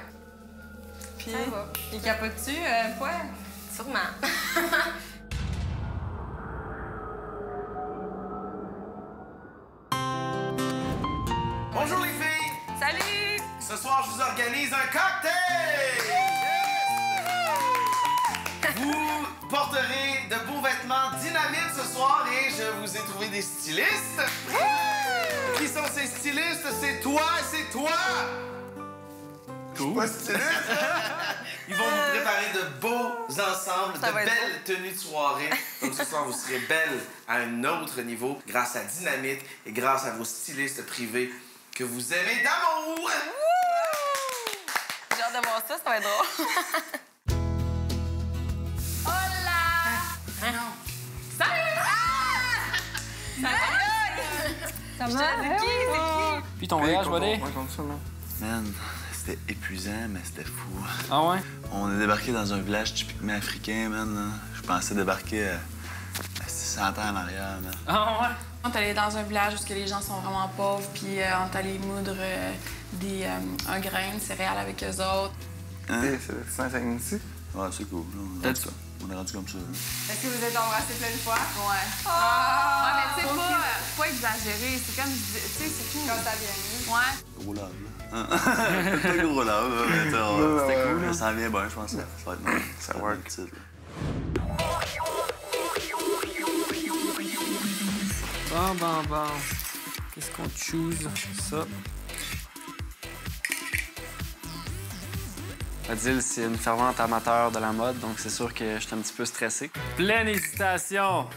Speaker 8: Puis,
Speaker 3: Ça va.
Speaker 8: il capote-tu, Poire?
Speaker 3: Sûrement.
Speaker 2: Bonjour les filles!
Speaker 3: Salut!
Speaker 2: Ce soir, je vous organise un cocktail! Vous porterez de beaux vêtements dynamites ce soir et je vous ai trouvé des stylistes. Qui sont ces stylistes? C'est toi, c'est toi!
Speaker 14: Cool.
Speaker 2: Pas styliste. Ils vont vous préparer de beaux ensembles,
Speaker 3: Ça
Speaker 2: de
Speaker 3: va être
Speaker 2: belles tenues de soirée. Donc ce soir, vous serez belles à un autre niveau grâce à Dynamite et grâce à vos stylistes privés que vous aimez d'amour.
Speaker 3: J'ai hâte de voir ça, ça va être drôle. Hola! Salut! Ah! Ça va? C'est qui?
Speaker 6: Puis ton voyage, buddy?
Speaker 7: Man, c'était épuisant, mais c'était fou.
Speaker 6: Ah ouais?
Speaker 7: On est débarqué dans un village typiquement africain, man. Là. Je pensais débarquer à 600 ans en arrière, man.
Speaker 6: Ah ouais?
Speaker 4: On est allé dans un village où les gens sont vraiment pauvres, puis on est allé moudre un grain de céréales avec eux autres.
Speaker 7: Hein?
Speaker 14: C'est Saint-Saint ici?
Speaker 7: Ouais, c'est cool. Là, on est rendu comme ça. Là.
Speaker 8: Est-ce que vous êtes embrassés plein de fois?
Speaker 13: Ouais.
Speaker 8: Ah!
Speaker 13: Ouais, mais tu sais, pas exagéré. C'est comme, tu sais, c'est tout.
Speaker 8: Quand ça vient.
Speaker 13: Ouais.
Speaker 7: Gros lave, là. Pas gros lave, là, mais c'était cool. Là. Ça en vient bien, je pense. Ça va être bon. Ça va être utile.
Speaker 6: Bon. Qu'est-ce qu'on choose? Ça. Adil, c'est une fervente amateur de la mode, donc c'est sûr que je suis un petit peu stressé. Pleine hésitation!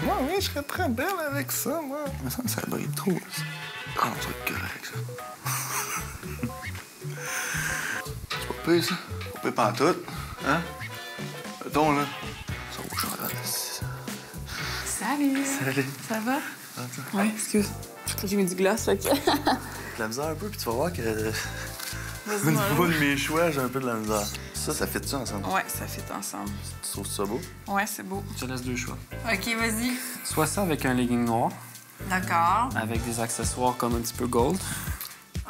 Speaker 14: Moi, oui, je serais très belle avec ça, moi. Mais ça brille trop, ça. Ah, ça va être correct, ça. C'est pas pire, ça. Pas pire pantoute. Hein? Mettons, là. Ça vaut cher, là.
Speaker 4: Salut!
Speaker 14: Salut.
Speaker 4: Ça va?
Speaker 14: Oui,
Speaker 4: excuse. J'ai mis du gloss, fait que...
Speaker 7: De la misère un peu, puis tu vas voir que...
Speaker 4: Vas-y,
Speaker 7: Au
Speaker 4: moi,
Speaker 7: niveau
Speaker 4: là.
Speaker 7: de mes choix, j'ai un peu de la misère. Ça fit-tu ensemble?
Speaker 8: Ouais, ça fit ensemble.
Speaker 7: Tu trouves ça beau?
Speaker 8: Ouais, c'est beau.
Speaker 6: Je te laisse 2 choix.
Speaker 8: OK, vas-y.
Speaker 6: Soit ça avec un legging noir,
Speaker 8: D'accord.
Speaker 6: avec des accessoires comme un petit peu gold.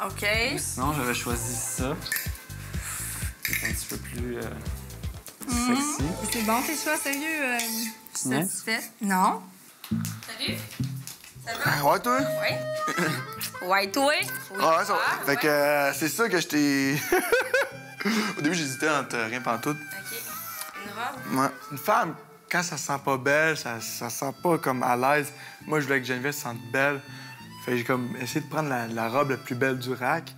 Speaker 8: OK.
Speaker 6: Ou sinon, j'avais choisi ça. C'est un petit peu plus sexy.
Speaker 8: C'est bon tes choix, sérieux? Tu
Speaker 6: Ouais.
Speaker 8: es satisfaite? Non. Salut. Ça va?
Speaker 14: Ouais, toi?
Speaker 8: Oui. Ouais, toi? Oui.
Speaker 14: Ah, ouais, ça va. Fait que c'est ça que je t'ai. Au début, j'hésitais entre rien pantoute.
Speaker 8: OK. Une robe?
Speaker 14: Ouais. Une femme, quand ça se sent pas belle, ça se sent pas comme à l'aise. Moi, je voulais que Geneviève se sente belle. Fait que j'ai comme essayé de prendre la robe la plus belle du rack.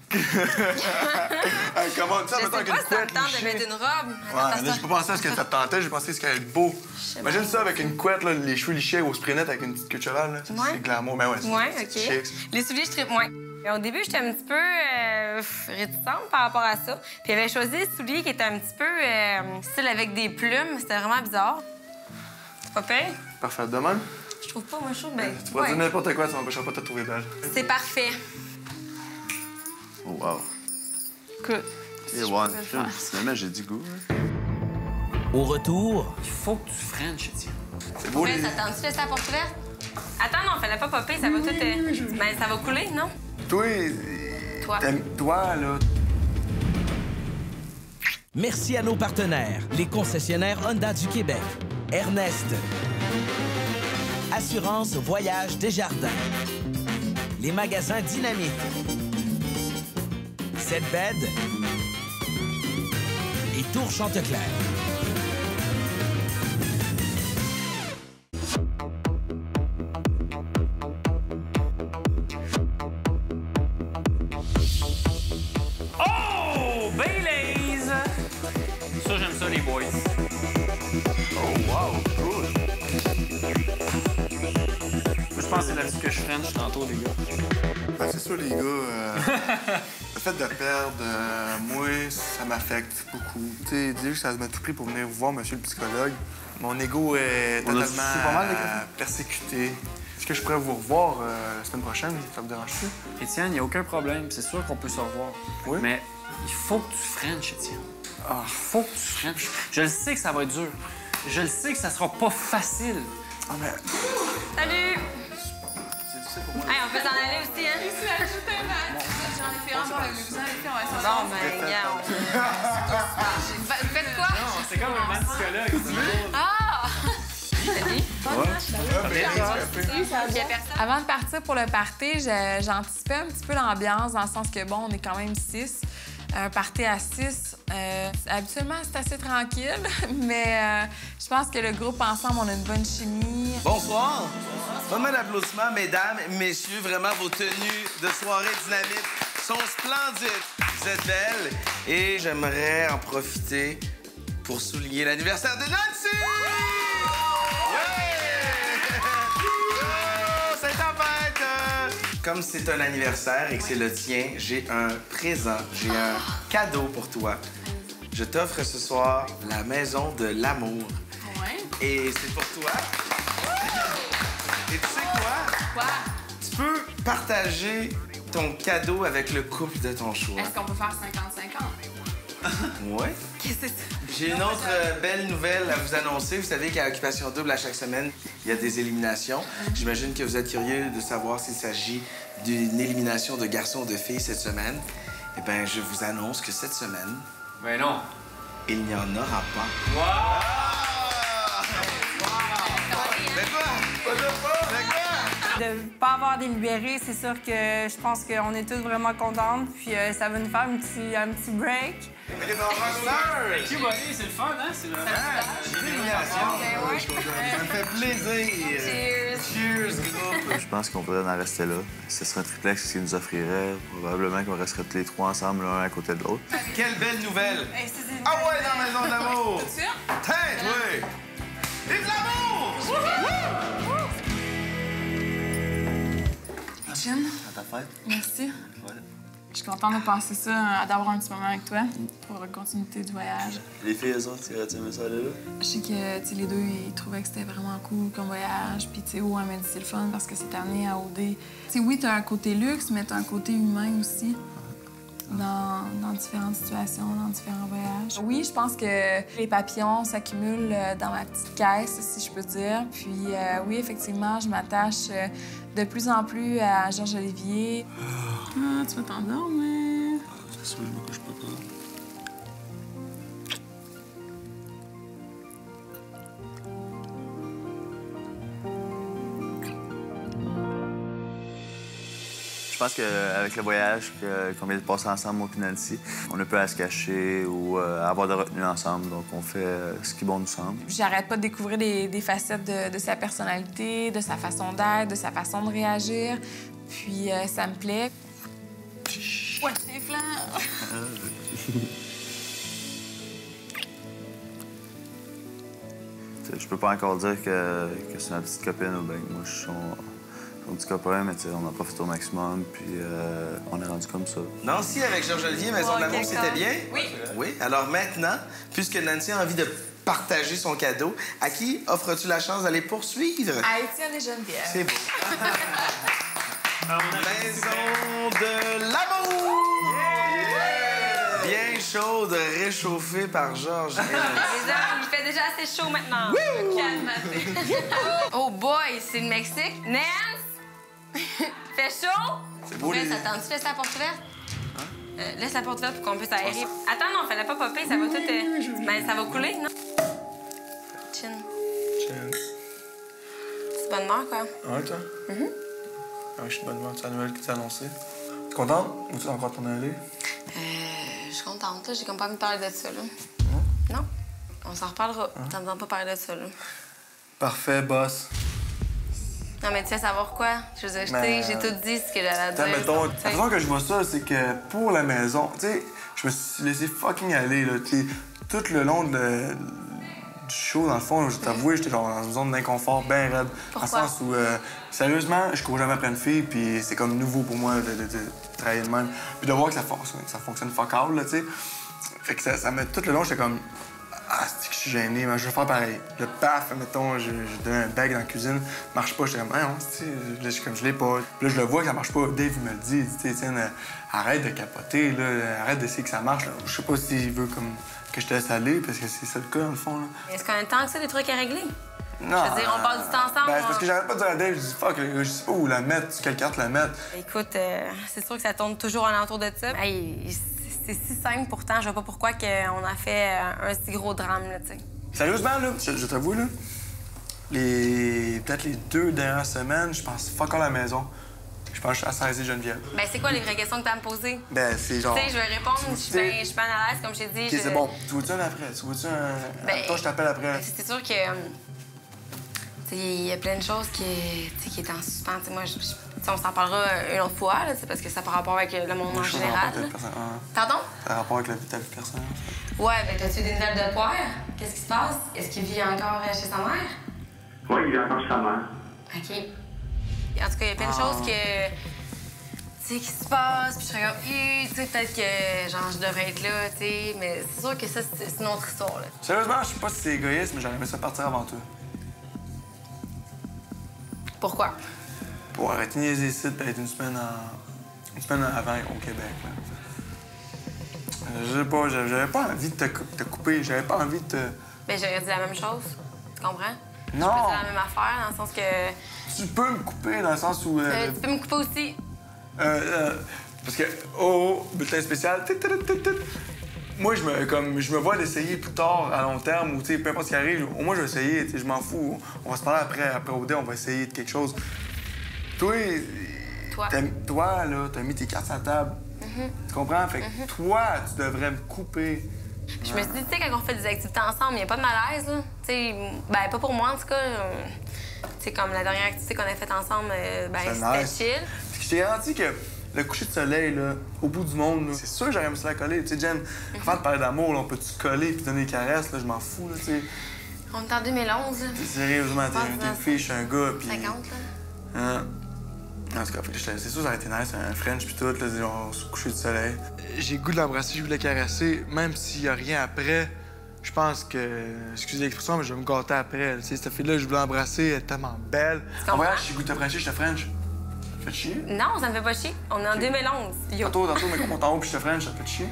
Speaker 14: Comment ça,
Speaker 8: Je sais
Speaker 14: mettons, avec
Speaker 8: pas
Speaker 14: une
Speaker 8: si ça me
Speaker 14: couette
Speaker 8: tente de
Speaker 14: lichée.
Speaker 8: mettre une robe.
Speaker 14: Ouais, là, j'ai pas pensé à ce que ça te tentait, j'ai pensé à ce qu'elle allait être beau. Imagine ça avec une couette, là, les cheveux lichés au spray net avec une petite queue de cheval. Là. Ça,
Speaker 8: Ouais.
Speaker 14: c'est glamour. Mais ouais, c'est
Speaker 8: Ouais,
Speaker 14: c'est
Speaker 8: OK.
Speaker 14: chic.
Speaker 8: Les souliers, je tripe moins. Au début, j'étais un petit peu réticente par rapport à ça. Puis j'avais choisi des souliers qui étaient un petit peu style avec des plumes. C'était vraiment bizarre. C'est pas pire?
Speaker 14: Parfait. De même,
Speaker 8: Je trouve pas, moi, je trouve bien.
Speaker 14: tu vas dire n'importe quoi, ça m'empêchera pas de te trouver belle.
Speaker 8: C'est parfait.
Speaker 7: Oh, wow.
Speaker 8: Écoute.
Speaker 7: Et ouais, finalement, j'ai du goût. Hein.
Speaker 1: Au retour,
Speaker 6: Il faut que tu frenches, Étienne.
Speaker 14: C'est beau, les...
Speaker 8: Ça tente-tu laisser la porte ouverte? Attends, non, fallait pas popper, ça va tout... Ben, ça va couler, non?
Speaker 14: Toi,
Speaker 8: Toi,
Speaker 14: là...
Speaker 1: merci à nos partenaires, les concessionnaires Honda du Québec, Ernest, Assurance Voyage Desjardins, les magasins Dynamique, Setbed et Tour Chanteclair.
Speaker 6: Oh! Baileys! Ça, j'aime ça, les boys.
Speaker 14: Oh, wow, cool.
Speaker 6: Je pense que c'est là-dessus que je french tantôt, les gars.
Speaker 14: Ben, c'est ça, les gars. Le fait de perdre, moi, ça m'affecte beaucoup. Tu sais, dire que ça m'a tout pris pour venir vous voir, monsieur le psychologue. Mon ego est
Speaker 7: On a
Speaker 14: totalement
Speaker 7: su pas mal, les gars.
Speaker 14: persécuté. Est-ce que je pourrais vous revoir la semaine prochaine? Ça me dérange-tu?
Speaker 6: Étienne, il n'y a aucun problème. C'est sûr qu'on peut se revoir.
Speaker 14: Oui?
Speaker 6: Mais il faut que tu frenches, Étienne.
Speaker 14: Ah.
Speaker 6: Il faut que tu frenches. Je le sais que ça va être dur. Je le sais que ça sera pas facile.
Speaker 14: Ah, mais...
Speaker 8: Salut!
Speaker 7: C'est difficile pour moi.
Speaker 8: Hey, on peut s'en aller aussi, hein?
Speaker 13: Ici, ajoute un match. J'en ai fait un bon, vous en avez fait, on va s'en
Speaker 8: Bon, ben, regarde. Vous faites quoi?
Speaker 6: Non, c'est comme un match psychologue.
Speaker 8: Ah! Salut!
Speaker 16: Avant de partir pour le party, j'anticipais un petit peu l'ambiance, dans le sens que, bon, on est quand même 6. Un party à 6, habituellement, c'est assez tranquille, mais je pense que le groupe ensemble, on a une bonne chimie.
Speaker 2: Bonsoir. Vraiment d'applaudissements, mesdames, messieurs. Vraiment, vos tenues de soirée dynamique sont splendides. Vous êtes belles. Et j'aimerais en profiter pour souligner l'anniversaire de Nancy! C'est ta fête! Comme c'est un anniversaire et que c'est le tien, j'ai un présent, j'ai un cadeau pour toi. Je t'offre ce soir la maison de l'amour.
Speaker 8: Ouais.
Speaker 2: Et c'est pour toi. Et tu sais quoi?
Speaker 8: Quoi?
Speaker 2: Tu peux partager ton cadeau avec le couple de ton choix.
Speaker 8: Est-ce qu'on peut faire 50-50?
Speaker 2: Ouais.
Speaker 8: Qu'est-ce que c'est ça?
Speaker 2: J'ai une autre belle nouvelle à vous annoncer. Vous savez qu'à Occupation Double, à chaque semaine, il y a des éliminations. J'imagine que vous êtes curieux de savoir s'il s'agit d'une élimination de garçons ou de filles cette semaine. Eh bien, je vous annonce que cette semaine...
Speaker 6: Ben non.
Speaker 2: Il n'y en aura pas.
Speaker 8: De ne pas avoir délibéré, c'est sûr que je pense qu'on est tous vraiment contentes. Puis ça va nous faire un petit break.
Speaker 6: Q-Body, c'est le fun, hein? C'est le...
Speaker 2: Ça me fait plaisir.
Speaker 8: Cheers.
Speaker 2: Cheers, groupe.
Speaker 7: Je pense qu'on pourrait en rester là. Ce serait un triplex qui nous offrirait. Probablement qu'on resterait tous les trois ensemble, l'un à côté de l'autre.
Speaker 2: Quelle belle nouvelle. Ah ouais, dans la maison d'amour. Tête, oui. Vive l'amour!
Speaker 16: Jen,
Speaker 7: À ta fête?
Speaker 16: merci.
Speaker 7: Voilà.
Speaker 16: Je suis contente de passer ça, d'avoir un petit moment avec toi pour la continuité du voyage.
Speaker 7: Les filles, elles autres, tu aimais ça aller là?
Speaker 16: Je sais que les deux, ils trouvaient que c'était vraiment cool comme voyage. Puis, tu sais, elle m'a dit c'est le fun parce que c'est amené à OD. Tu sais, oui, t'as un côté luxe, mais t'as un côté humain aussi. Dans différentes situations, dans différents voyages. Oui, je pense que les papillons s'accumulent dans ma petite caisse, si je peux dire. Puis oui, effectivement, je m'attache de plus en plus à Georges Olivier. Ah, tu vas t'endormir.
Speaker 7: C'est sûr, je me couche pas tard. Je pense qu'avec le voyage qu'on vient de passer ensemble, moi et Nancy, on a peu à se cacher ou à avoir de retenue ensemble. Donc, on fait ce qui bon nous semble.
Speaker 16: J'arrête pas de découvrir des facettes de sa personnalité, de sa façon d'être, de sa façon de réagir. Puis, ça me plaît. Ouais, c'est flan!
Speaker 7: Je peux pas encore dire que c'est ma petite copine ou bien que moi, je suis son petit copain, mais on a profité au maximum, puis on est rendu comme ça.
Speaker 2: Nancy, avec Georges Olivier, Maison de l'amour, c'était bien?
Speaker 16: Oui.
Speaker 2: Oui. Alors maintenant, puisque Nancy a envie de partager son cadeau, à qui offres-tu la chance d'aller poursuivre?
Speaker 16: À Étienne et Geneviève.
Speaker 2: C'est beau. Maison de l'amour! Bien chaude, réchauffée par Georges.
Speaker 3: Il fait déjà assez chaud maintenant. Oh boy, c'est le Mexique. Nance! Fait chaud?
Speaker 2: C'est beau, les...
Speaker 3: Attends, tu laisses la porte ouverte? Laisse la porte ouverte pour qu'on puisse aérer. Attends, non, fais-la pas popper, ça va tout... Ben, ça va couler, non? Chin.
Speaker 5: Chin.
Speaker 3: C'est bonne humeur, quoi.
Speaker 5: Ouais, toi? Ah, je suis de bonne humeur. C'est la nouvelle qui t'est annoncée. T'es contente? Ou tu vas encore t'en aller?
Speaker 3: Je suis contente, là. J'ai comme pas envie de parler de ça, là. Non? On s'en reparlera. T'entends pas parler de ça, là.
Speaker 5: Parfait, boss.
Speaker 3: Non, mais tu sais savoir quoi? Je veux dire, j'ai tout dit ce que j'allais à dire.
Speaker 5: Mettons, la façon que je vois ça, c'est que pour la maison, tu sais, je me suis laissé fucking aller, là. Tu sais, tout le long du show, dans le fond, je t'avoue, j'étais genre dans une zone d'inconfort bien raide.
Speaker 3: Pourquoi?
Speaker 5: Dans le sens où, sérieusement, je cours jamais après une fille, puis c'est comme nouveau pour moi de travailler de même. Puis de voir que ça fonctionne fuck all, là, tu sais. Fait que ça me... Tout le long, j'étais comme... Ah, c'est que je suis gêné, mais je vais faire pareil. Le paf, mettons, je donne un bag dans la cuisine, marche pas, j'étais comme, ah non, tu sais, je l'ai pas. Puis là, je le vois que ça marche pas. Dave, il me le dit, tu sais, arrête de capoter, là, arrête d'essayer que ça marche. Là. Je sais pas s'il veut comme que je te laisse aller, parce que c'est ça le cas, dans le fond.
Speaker 3: Est-ce qu'on a tant que ça, des trucs à régler?
Speaker 5: Non.
Speaker 3: Je veux dire, on passe du temps ensemble.
Speaker 5: Ben, c'est parce que j'arrête pas de dire à Dave, je dis, fuck, je sais pas où la mettre, sur quelle carte la mettre.
Speaker 3: Écoute, c'est sûr que ça tourne toujours alentour de ça. Hey, c'est si simple, pourtant, je vois pas pourquoi on a fait un si gros drame, là, tu sais.
Speaker 5: Sérieusement, là, je t'avoue, là, peut-être les 2 dernières semaines, je pense fuck all à la maison. Je pense à saisir Geneviève.
Speaker 3: Ben, c'est quoi les vraies questions que t'as à me poser?
Speaker 5: Ben, c'est genre...
Speaker 3: Tu sais, je vais répondre, je suis bien à l'aise, comme je t'ai dit.
Speaker 5: OK, c'est bon. Tu veux-tu un après? Tu veux-tu un...
Speaker 3: Ben,
Speaker 5: toi, je t'appelle après.
Speaker 3: C'est sûr que... il y a plein de choses qui étaient en suspens. T'sais, moi, on s'en parlera une autre fois, là, parce que ça par rapport avec le monde en général. Pardon?
Speaker 5: Ça a rapport avec ta vie personnelle.
Speaker 3: Ouais, ben t'as-tu des nouvelles de Poire? Qu'est-ce qui se passe? Est-ce qu'il vit encore chez sa mère?
Speaker 15: Oui, il vit encore chez sa mère.
Speaker 3: OK. En tout cas, il y a plein de choses qui se passent, puis je serais comme, tu sais, peut-être que, genre, je devrais être là, tu sais, mais c'est sûr que ça, c'est une autre histoire, là.
Speaker 5: Sérieusement, je sais pas si c'est égoïste, mais j'aurais aimé ça partir avant toi.
Speaker 3: Pourquoi?
Speaker 5: Pour arrêter de niaiser ici, peut-être une semaine avant au Québec, là. Je sais pas, j'avais pas envie de te couper, j'avais pas envie de te...
Speaker 3: Ben, j'aurais dit la même chose, tu comprends?
Speaker 5: Non!
Speaker 3: Je peux dire la même affaire, dans le sens que...
Speaker 5: Tu peux me couper, dans le sens où...
Speaker 3: tu peux me couper aussi.
Speaker 5: Parce que, bulletin spécial, moi, je me vois d'essayer plus tard, à long terme, ou, tu sais, peu importe ce qui arrive, au moins, je vais essayer, tu sais, je m'en fous. On va se parler après OD, on va essayer de quelque chose. Toi, là, t'as mis tes cartes sur la table. Tu comprends? Fait que toi, tu devrais me couper.
Speaker 3: Je me suis dit, tu sais, quand on fait des activités ensemble, il n'y a pas de malaise, là. Tu sais, ben, pas pour moi, en tout cas. Tu sais, comme la dernière activité qu'on a faite ensemble, ben, c'était chill.
Speaker 5: Puis je t'ai garanti que le coucher de soleil, là, au bout du monde, c'est sûr que j'aurais aimé ça la coller. Tu sais, Jen, avant de parler d'amour, on peut-tu coller puis donner des caresses, là, je m'en fous, là, tu sais.
Speaker 3: On est en 2011, là.
Speaker 5: Sérieusement, t'es une fille, je suis un gars, puis...
Speaker 3: 50, là.
Speaker 14: En tout cas, c'est sûr, ça aurait été nice, un French puis tout, là, genre, sous coucher du soleil. J'ai le goût de l'embrasser, je voulais la caresser, même s'il y a rien après. Je pense que, excusez l'expression, mais je vais me gâter après. Tu sais, cette fille-là, je voulais l'embrasser, elle est tellement belle. En voyage, j'ai goût de te Frencher, je te French. Ça te fait chier?
Speaker 3: Non, ça me fait pas chier. On est en 2011. Yo.
Speaker 14: Tantôt, mais quand on t'en haut puis je te French, ça te fait chier?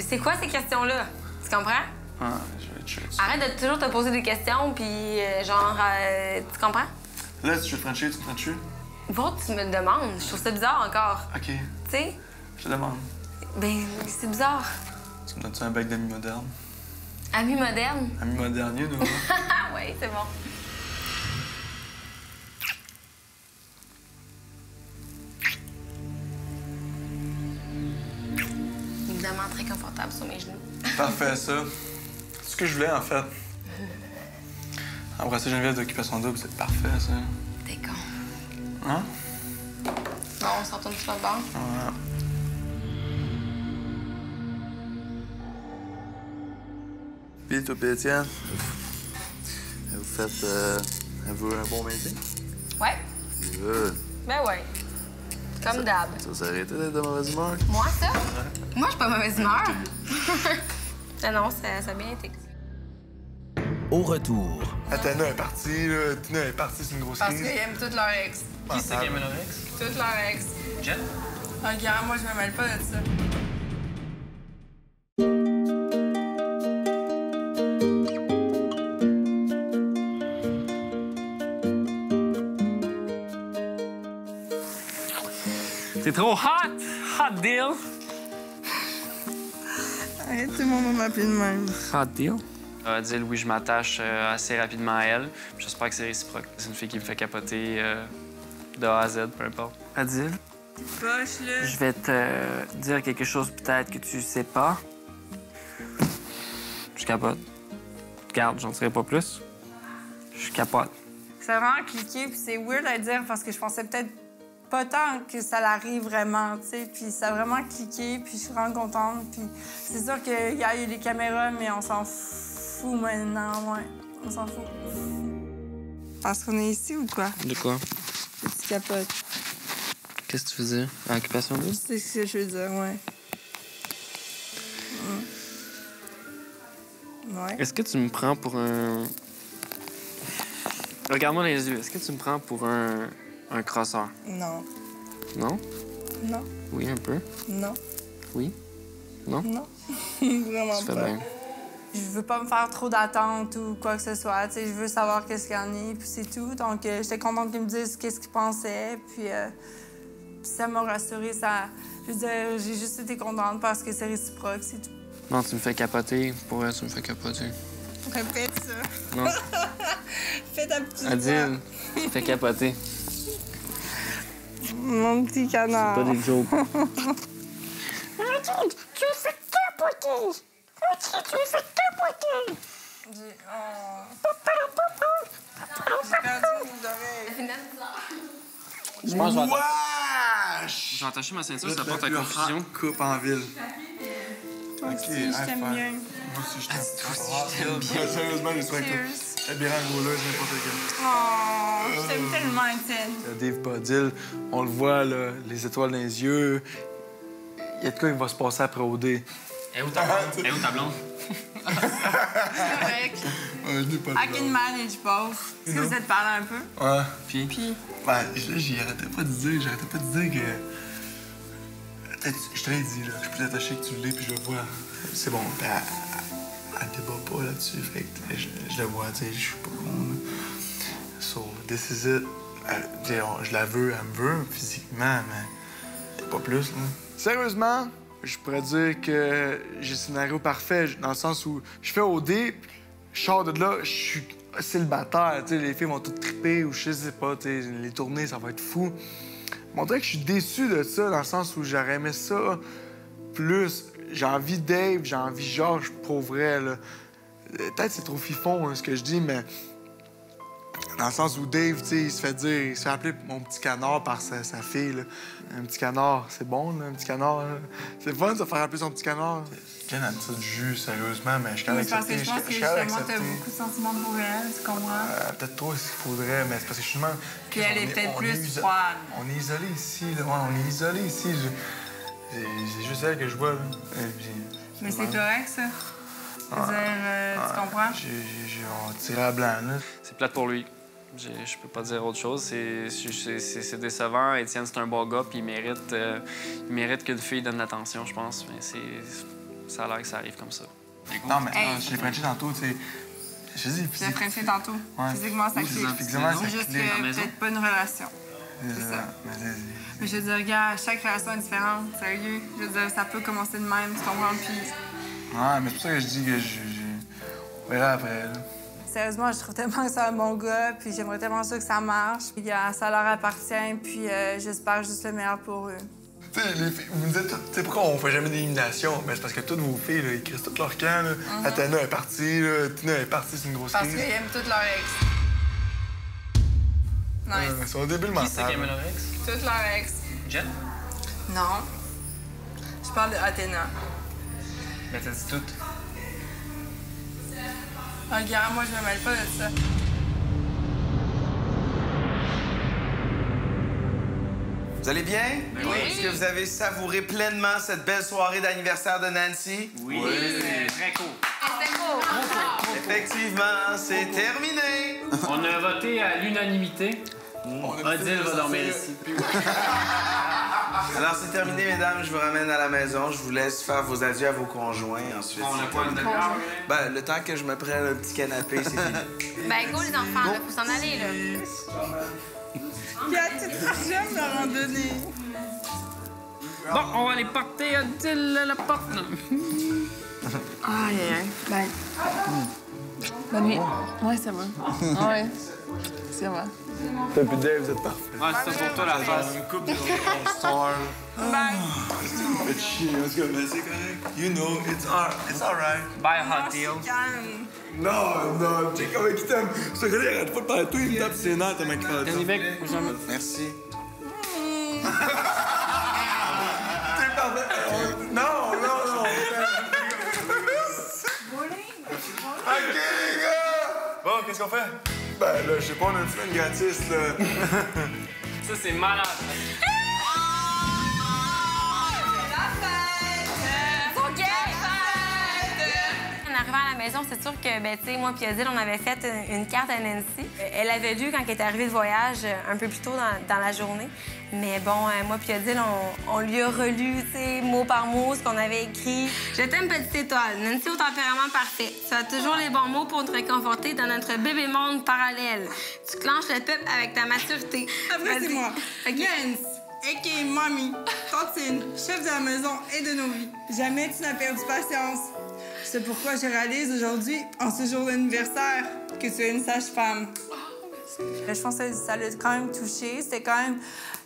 Speaker 3: C'est quoi ces questions-là? Tu comprends?
Speaker 14: Ah, je vais te chier.
Speaker 3: Arrête de toujours te poser des questions, puis genre, tu comprends?
Speaker 14: Là, si je veux te Frencher, tu me Frenches?
Speaker 3: Bon, tu me le demandes. Je trouve ça bizarre encore.
Speaker 14: OK.
Speaker 3: Tu sais?
Speaker 14: Je te demande.
Speaker 3: Ben, c'est bizarre.
Speaker 14: Tu me donnes-tu un bec d'amis moderne?
Speaker 3: Amis moderne?
Speaker 14: Amis moderniers, nous.
Speaker 3: Oui, c'est bon. Évidemment, très confortable sur mes genoux.
Speaker 14: Parfait, ça. C'est ce que je voulais, en fait. Embrasser Geneviève d'Occupation Double, c'est parfait, ça.
Speaker 3: T'es con.
Speaker 14: Hein?
Speaker 3: Bon, on s'en retourne sur le bord.
Speaker 14: Ouais. Puis toi, puis Étienne, vous faites vous un bon meeting?
Speaker 3: Ouais.
Speaker 14: Good.
Speaker 3: Ben ouais. Comme d'hab.
Speaker 14: Ça aurait été d'être de mauvaise humeur?
Speaker 3: Moi, ça? Moi, je suis pas mauvaise humeur. Non, ça a bien été.
Speaker 1: Au retour.
Speaker 14: Athena est partie, là. Tina est partie, c'est une grosse
Speaker 8: Parce
Speaker 14: crise.
Speaker 8: qu'ils aiment tous leur ex.
Speaker 6: Qui c'est qui aime leur ex?
Speaker 8: Tous leur ex.
Speaker 6: Jen?
Speaker 8: Regarde, moi, je me mêle pas de ça.
Speaker 6: C'est trop hot! Hot deal!
Speaker 8: Arrête, tout le monde va m'appeler de même.
Speaker 6: Hot deal? Adil, oui, je m'attache assez rapidement à elle. J'espère que c'est réciproque. C'est une fille qui me fait capoter de A à Z, peu importe. Adil,
Speaker 8: Poche, là.
Speaker 6: je vais te dire quelque chose peut-être que tu sais pas. Je capote. Regarde, j'en dirai pas plus. Je capote.
Speaker 8: C'est vraiment cliqué, puis c'est weird à dire parce que je pensais peut-être pas tant que ça l'arrive vraiment, tu sais. Puis ça a vraiment cliqué, puis je suis vraiment contente. Puis c'est sûr qu'il y a eu des caméras, mais on s'en fout maintenant, ouais. On s'en fout. Parce qu'on est ici ou quoi?
Speaker 6: De quoi?
Speaker 8: Tu capotes.
Speaker 6: Qu'est-ce que tu veux dire? À Occupation Double?
Speaker 8: C'est ce que je veux dire, ouais. Ouais.
Speaker 6: Est-ce que tu me prends pour un... Regarde-moi dans les yeux. Est-ce que tu me prends pour un crosseur?
Speaker 8: Non.
Speaker 6: Non?
Speaker 8: Non.
Speaker 6: Oui, un peu.
Speaker 8: Non.
Speaker 6: Oui? Non?
Speaker 8: Non. Vraiment
Speaker 6: Tu fais
Speaker 8: pas.
Speaker 6: bien.
Speaker 8: Je veux pas me faire trop d'attentes ou quoi que ce soit. Tu sais, je veux savoir qu'est-ce qu'il y en a, puis c'est tout. Donc, j'étais contente qu'ils me disent qu'est-ce qu'ils pensaient. Puis ça m'a rassurée. Ça... Je veux dire, j'ai juste été contente parce que c'est réciproque, c'est tout.
Speaker 6: Non, tu me fais capoter. Pour elle, tu me fais capoter.
Speaker 8: Répète ça.
Speaker 6: Non.
Speaker 8: Fais ta petite voix.
Speaker 6: Adil, tu me fais capoter.
Speaker 8: Mon petit canard.
Speaker 6: C'est pas des jokes.
Speaker 8: Mathilde, tu me fais capoter. Mathilde, tu me fais capoter. J'ai perdu mes oreilles.
Speaker 6: Je pense que je vais
Speaker 14: Wesh!
Speaker 6: Je vais attacher ma ceinture,
Speaker 14: Là,
Speaker 6: ça porte à
Speaker 14: le
Speaker 6: confusion.
Speaker 14: coupe en ville.
Speaker 8: Moi
Speaker 14: OK,
Speaker 8: aussi, je t'aime bien.
Speaker 14: Moi aussi, je t'aime bien. Sérieusement, j'espère que la bière rouleuse, n'importe quel.
Speaker 8: Oh, je t'aime tellement, Étienne.
Speaker 14: Dave Bodil, on le voit, là, les étoiles dans les yeux. Il y a de quoi qui va se passer après OD.
Speaker 6: Et où ta blonde? Et où ta blonde?
Speaker 8: C'est correct.
Speaker 14: Ouais, je n'ai pas
Speaker 8: I can manage both. Est-ce que vous êtes parlé un peu?
Speaker 14: Ouais.
Speaker 6: Puis?
Speaker 14: Ben, là, j'arrêtais pas de dire que... Je te l'ai dit, là, je peux t'attacher que tu l'es, puis je le vois. C'est bon, puis elle débat pas là-dessus, fait que là, je le vois, tu sais, je suis pas con, là. So, this is it. Je la veux, elle me veut, physiquement, mais pas plus, là. Sérieusement, je pourrais dire que j'ai le scénario parfait, dans le sens où je fais OD, je sors de là, je suis célibataire, tu sais, les filles vont toutes triper, ou je sais pas, tu sais, les tournées, ça va être fou. On dirait que je suis déçu de ça, dans le sens où j'aurais aimé ça plus. J'ai envie Dave, j'ai envie Georges, pour vrai, là. Peut-être c'est trop fifon, hein, ce que je dis, mais Dans le sens où Dave, tu sais, il se fait appeler mon petit canard par sa fille, là. Un petit canard, c'est bon, là, un petit canard. Là. C'est fun, de se faire appeler son petit canard. Jen aime ça du jus, sérieusement, mais je suis quand même accepté.
Speaker 8: Je pense que justement, t'as beaucoup de sentiments pour elle, tu comprends?
Speaker 14: Peut-être trop s'il faudrait, mais c'est parce que je suis même...
Speaker 8: Puis elle est peut-être plus froide.
Speaker 14: On est isolés ici, là. Ouais, on est isolés ici. C'est juste elle que je vois, là.
Speaker 8: Mais c'est correct, ça. Je veux dire, tu comprends?
Speaker 14: On tirait à blanc, là.
Speaker 6: C'est plate pour lui. Je peux pas dire autre chose. C'est décevant. Étienne, c'est un bon gars, puis il mérite qu'une fille donne l'attention, je pense. Mais ça a l'air que ça arrive comme ça.
Speaker 14: Non, mais je l'ai frenché tantôt, tu sais. Je dis,
Speaker 8: je l'ai frenché tantôt. Ouais. Physiquement, ça clique. C'est juste que peut-être pas une relation. C'est ça. Mais je veux dire, regarde, chaque relation est différente, sérieux. Je veux dire, ça peut commencer de même, tu comprends? Puis...
Speaker 14: Ouais, mais c'est pour ça que je dis que on verra après, là.
Speaker 8: Sérieusement, je trouve tellement que c'est un bon gars, puis j'aimerais tellement ça que ça marche. Puis ça leur appartient, puis j'espère juste le meilleur pour eux.
Speaker 14: Tu sais, les filles, vous me dites, tu sais pourquoi on fait jamais d'élimination? Ben, c'est parce que toutes vos filles, là, ils crissent tout leur camp, là. Athena est partie, là. Tina est partie, c'est une grosse crise.
Speaker 8: Parce qu'ils aiment tous leur ex. Nice.
Speaker 14: Ils sont débiles mentales.
Speaker 6: Qui c'est qui aime leur ex?
Speaker 8: Toutes leur ex.
Speaker 6: Jen?
Speaker 8: Non. Je parle de Athéna.
Speaker 6: Mais t'as dit toutes.
Speaker 8: Regarde, moi, je me mêle pas de ça.
Speaker 2: Vous allez bien?
Speaker 6: Oui.
Speaker 2: Est-ce que vous avez savouré pleinement cette belle soirée d'anniversaire de Nancy?
Speaker 6: Oui. Très cool.
Speaker 8: C'était beau.
Speaker 2: Effectivement, c'est terminé.
Speaker 6: On a voté à l'unanimité. Odile va dormir ici.
Speaker 2: Alors, c'est terminé, mesdames. Je vous ramène à la maison. Je vous laisse faire vos adieux à vos conjoints. Ensuite,
Speaker 6: On n'a pas une demi-heure.
Speaker 2: Ben, le temps que je me prenne un petit canapé, c'est fini.
Speaker 3: Ben, go, les enfants, là, faut s'en aller, là.
Speaker 8: Il y a toute j'aime leur en donner.
Speaker 6: Bon, on va aller porter Odile à la porte.
Speaker 4: Aïe, aïe, aïe. Bye. Bonne nuit. Ouais, ça va. Ouais, ça va.
Speaker 14: Toi et Dave, vous êtes parfaits.
Speaker 6: Ouais, c'est ça pour toi, la face.
Speaker 14: Une couple de all-star.
Speaker 8: Bye.
Speaker 14: Faites chier, parce que ben, c'est correct. You know, it's all right.
Speaker 6: Bye, Hot Deal.
Speaker 8: Calme.
Speaker 14: Non, tu sais comment il t'aime. Ce gars-là, il arrête pas de parler de toi, il me tape ses nerfs tellement qu'il parle de ça.
Speaker 6: Danny Beck, jamais.
Speaker 2: Merci.
Speaker 14: T'es parfait. Non. OK, les gars! Bon, qu'est-ce qu'on fait? Ben là, je sais pas, on a une semaine gratis, là.
Speaker 6: Ça, c'est malade.
Speaker 3: En arrivant à la maison, c'est sûr que, ben, tu sais, moi puis Odile, on avait fait une carte à Nancy. Elle avait lu quand elle est arrivée de voyage un peu plus tôt dans la journée. Mais bon, moi puis Odile, on lui a relu, tu sais, mot par mot, ce qu'on avait écrit. Je t'aime, petite étoile. Nancy au tempérament parfait. Tu as toujours les bons mots pour te réconforter dans notre bébé monde parallèle. Tu clenches le peuple avec ta maturité.
Speaker 8: Après, c'est moi. Nance, a.k.a. Mommy, tantine, chef de la maison et de nos vies. Jamais tu n'as perdu patience. C'est pourquoi je réalise aujourd'hui, en ce jour d'anniversaire, que tu es une sage-femme. Je pense que ça l'a quand même touché. C'était quand même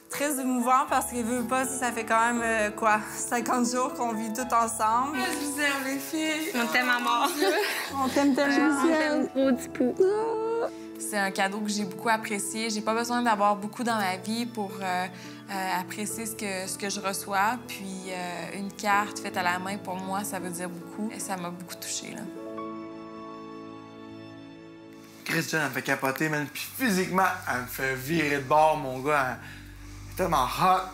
Speaker 8: très émouvant parce qu'il veut pas, ça fait quand même, 50 jours qu'on vit tout ensemble. Je vous aime, les filles.
Speaker 3: On t'aime à mort.
Speaker 8: On t'aime tellement.
Speaker 3: On t'aime gros petit peu.
Speaker 16: C'est un cadeau que j'ai beaucoup apprécié. J'ai pas besoin d'avoir beaucoup dans ma vie pour apprécier ce que je reçois. Puis une carte faite à la main, pour moi, ça veut dire beaucoup. Et ça m'a beaucoup touchée, là.
Speaker 14: Christian, elle me fait capoter, man. Puis physiquement, elle me fait virer de bord, mon gars. Elle est tellement hot.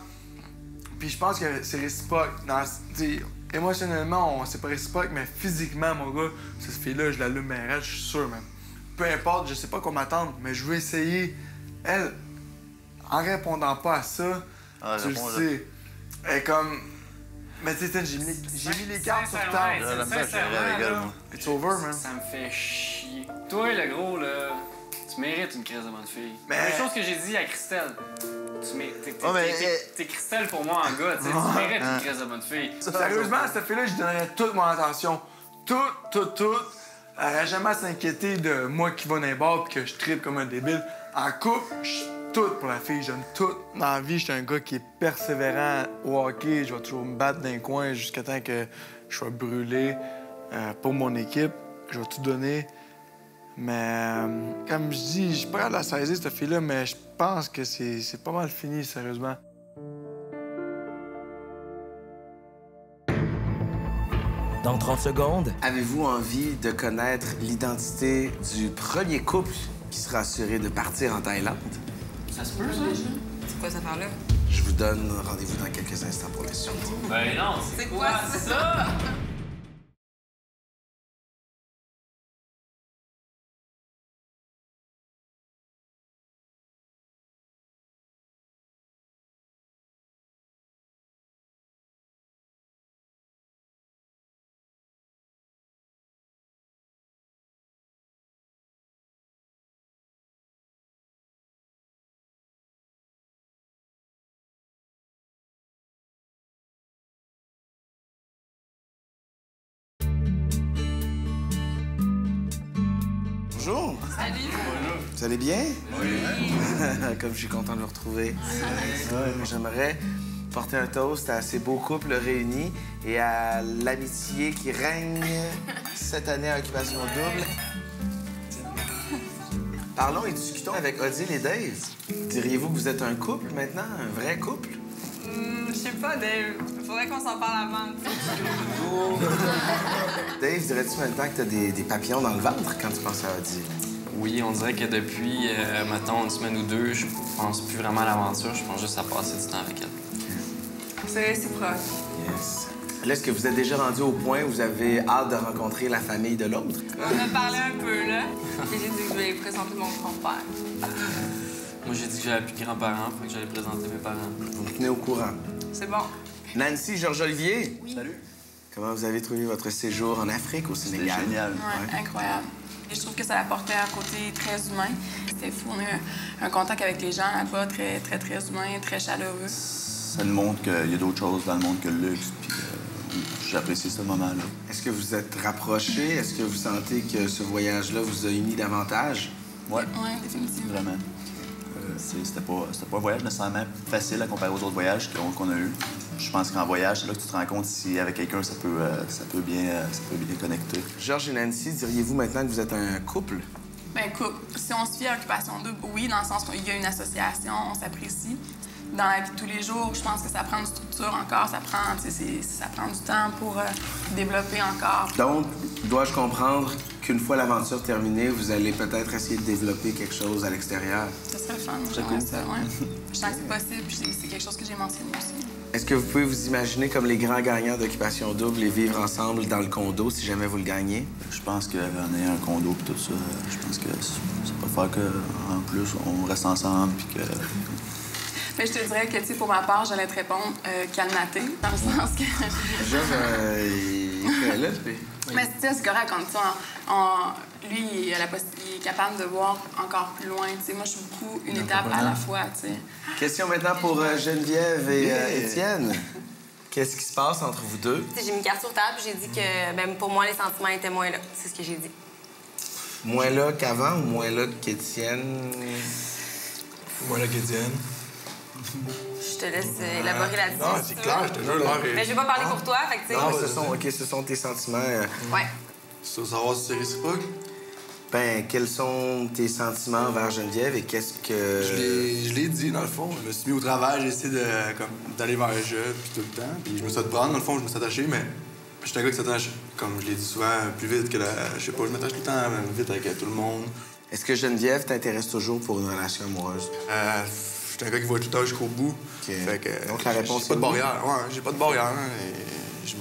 Speaker 14: Puis je pense que c'est réciproque. Émotionnellement, c'est pas réciproque, mais physiquement, mon gars, cette fille-là, je l'allume bien raide, je suis sûr, man. Peu importe, je sais pas quoi m'attendre, mais je veux essayer. Elle, en répondant pas à ça, tu le sais, elle est comme... Mais tu sais, j'ai mis les cartes sur table. It's over, man.
Speaker 6: Ça me fait chier. Toi, le gros, là, tu mérites une crise de bonne fille.
Speaker 14: Mais...
Speaker 6: La même chose que j'ai dit à Christelle. T'es Christelle pour moi en gars, tu sais. Tu mérites une crise de bonne fille.
Speaker 14: Sérieusement, à cette fille-là, je donnerais toute mon attention. Toute. Elle n'aurait jamais à s'inquiéter de moi qui va dans les bars et que je tripe comme un débile. En couple, je suis tout pour la fille, j'aime tout. Dans la vie, je suis un gars qui est persévérant au hockey. Je vais toujours me battre d'un coin jusqu'à temps que je sois brûlé pour mon équipe. Je vais tout donner. Mais comme je dis, je suis pas capable de la saisir, cette fille-là, mais je pense que c'est pas mal fini, sérieusement.
Speaker 1: Dans 30 secondes, avez-vous envie de connaître l'identité du premier couple qui sera assuré de partir en Thaïlande?
Speaker 6: Ça se peut, ça?
Speaker 16: C'est quoi cette affaire-là?
Speaker 1: Je vous donne rendez-vous dans quelques instants pour la suite.
Speaker 6: Ben non, c'est quoi ça?
Speaker 1: Bonjour.
Speaker 16: Salut.
Speaker 1: Vous allez bien? Oui. Comme je suis content de vous retrouver. J'aimerais porter un toast à ces beaux couples réunis et à l'amitié qui règne cette année à Occupation Double. Parlons et discutons avec Odile et Dave. Diriez-vous que vous êtes un couple maintenant, un vrai couple?
Speaker 13: Je sais pas, Dave. Faudrait qu'on s'en parle avant.
Speaker 1: Dave, dirais-tu maintenant que tu as des papillons dans le ventre quand tu penses à Odile?
Speaker 17: Oui, on dirait que depuis, mettons, une semaine ou deux, je pense plus vraiment à l'aventure. Je pense juste à passer du temps avec elle.
Speaker 13: C'est réciproque.
Speaker 1: Yes. Là, est-ce que vous êtes déjà rendu au point où vous avez hâte de rencontrer la famille de l'autre?
Speaker 13: On a parlé un peu, là. Et j'ai dit que je vais présenter mon grand-père.
Speaker 17: Moi, j'ai dit que j'avais plus de grands-parents, fait que j'allais présenter mes parents.
Speaker 1: Vous me tenez au courant.
Speaker 13: C'est bon.
Speaker 1: Nancy, Georges-Olivier.
Speaker 7: Oui. Salut.
Speaker 1: Comment vous avez trouvé votre séjour en Afrique, au Sénégal?
Speaker 7: C'était génial.
Speaker 16: Ouais, incroyable. Et je trouve que ça apportait un côté très humain. C'était fou. On a eu un contact avec les gens là-bas, très humain, très chaleureux.
Speaker 7: Ça nous montre qu'il y a d'autres choses dans le monde que le luxe, puis j'apprécie ce moment-là.
Speaker 1: Est-ce que vous êtes rapprochés? Est-ce que vous sentez que ce voyage-là vous a unis davantage?
Speaker 7: Oui.
Speaker 16: Oui, définitivement.
Speaker 7: Vraiment. C'était pas un voyage nécessairement facile à comparer aux autres voyages qu'on a eus. Je pense qu'en voyage, c'est là que tu te rends compte si avec quelqu'un, ça peut bien connecter.
Speaker 1: Georges et Nancy, diriez-vous maintenant que vous êtes un couple?
Speaker 16: Bien, couple, si on se fie à Occupation Double, oui, dans le sens qu'il y a une association, on s'apprécie. Dans la vie de tous les jours, je pense que ça prend une structure encore, ça prend du temps pour développer encore.
Speaker 1: Donc, dois-je comprendre qu'une fois l'aventure terminée, vous allez peut-être essayer de développer quelque chose à l'extérieur?
Speaker 16: Ça serait le fun.
Speaker 1: C'est cool.
Speaker 16: Ça, ouais. Je sens que c'est possible, puis c'est quelque chose que j'ai mentionné aussi.
Speaker 1: Est-ce que vous pouvez vous imaginer comme les grands gagnants d'Occupation Double et vivre ensemble dans le condo si jamais vous le gagnez?
Speaker 7: Je pense qu'en ayant un condo et tout ça, je pense que ça peut faire qu'en plus, on reste ensemble puis que...
Speaker 16: Mais je te dirais que, tu sais, pour ma part, j'allais te répondre calmaté, dans le sens que...
Speaker 1: Georges, il est là, puis...
Speaker 16: Mais c'est correct, comme ça. Lui, il est capable de voir encore plus loin. Tu sais, moi, je suis beaucoup une étape à la fois, tu sais.
Speaker 1: Question maintenant pour Geneviève et Étienne. Qu'est-ce qui se passe entre vous deux?
Speaker 3: J'ai mis carte sur table, j'ai dit que pour moi, les sentiments étaient moins là. C'est ce que j'ai dit.
Speaker 1: Moins là qu'avant ou moins là qu'Étienne?
Speaker 5: Moins là qu'Étienne.
Speaker 3: Je te laisse élaborer là-dessus.
Speaker 5: Non, c'est clair, je te jure, l'heure est...
Speaker 3: Mais je vais pas parler pour toi, fait que tu sais...
Speaker 1: Non, ce sont tes sentiments.
Speaker 3: Ouais.
Speaker 5: Tu veux savoir si c'est réciproque?
Speaker 1: Ben, quels sont tes sentiments envers Geneviève et qu'est-ce que...
Speaker 5: Je l'ai dit, dans le fond. Je me suis mis au travail, j'ai essayé d'aller vers le jeu, puis tout le temps. Puis je me suis fait prendre, dans le fond, je me suis attaché, mais j'étais un gars qui s'attache, comme je l'ai dit souvent, plus vite que je sais pas, je m'attache tout le temps vite avec tout le monde.
Speaker 1: Est-ce que Geneviève t'intéresse toujours pour une relation amoureuse?
Speaker 5: Je suis un gars qui va tout le temps jusqu'au bout.
Speaker 1: Okay.
Speaker 5: Fait que,
Speaker 1: donc la réponse
Speaker 5: j'ai pas de barrière. Ouais, j'ai pas de barrière. Et je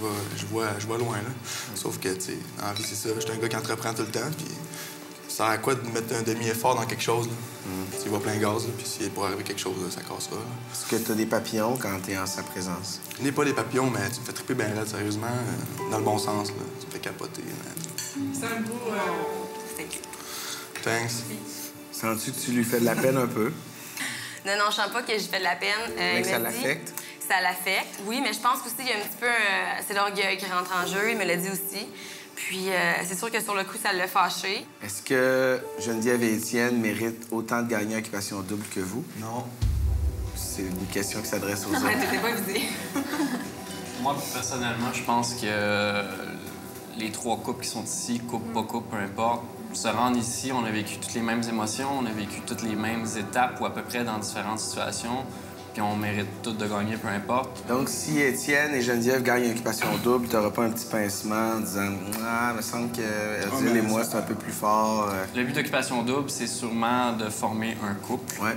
Speaker 5: vois loin, là. Sauf que, tu sais, dans la vie, c'est ça. Je suis un gars qui entreprend tout le temps, puis ça sert à quoi de mettre un demi-effort dans quelque chose, là? S'il va plein gaz, là, puis s'il est pour arriver quelque chose, là, ça cassera.
Speaker 1: Est-ce que t'as des papillons quand t'es en sa présence?
Speaker 5: Je n'ai pas des papillons, mais tu me fais triper bien là, sérieusement, dans le bon sens, là. Tu me fais capoter, man.
Speaker 16: C'est un beau...
Speaker 5: Thanks.
Speaker 1: Sens-tu que tu lui fais de la peine un peu?
Speaker 3: Non, je sens pas que j'ai fait de la peine.
Speaker 1: Mais ça l'affecte?
Speaker 3: Ça l'affecte, oui, mais je pense qu'aussi, il y a un petit peu... c'est l'orgueil qui rentre en jeu, il me l'a dit aussi. Puis c'est sûr que sur le coup, ça l'a fâché.
Speaker 1: Est-ce que Geneviève et Étienne méritent autant de gagner Occupation Double que vous?
Speaker 5: Non.
Speaker 1: C'est une question qui s'adresse aux hommes.
Speaker 3: Ouais, t'étais pas visé.
Speaker 17: Moi, personnellement, je pense que les trois couples qui sont ici, couple, pas couple, peu importe, se rendre ici, on a vécu toutes les mêmes émotions, on a vécu toutes les mêmes étapes ou à peu près dans différentes situations. Puis on mérite toutes de gagner, peu importe.
Speaker 2: Donc, si Étienne et Geneviève gagnent Occupation Double, t'auras pas un petit pincement en disant « Ah, il me semble que Odile et moi, c'est un peu plus fort. »
Speaker 17: Le but d'Occupation Double, c'est sûrement de former un couple.
Speaker 2: Ouais.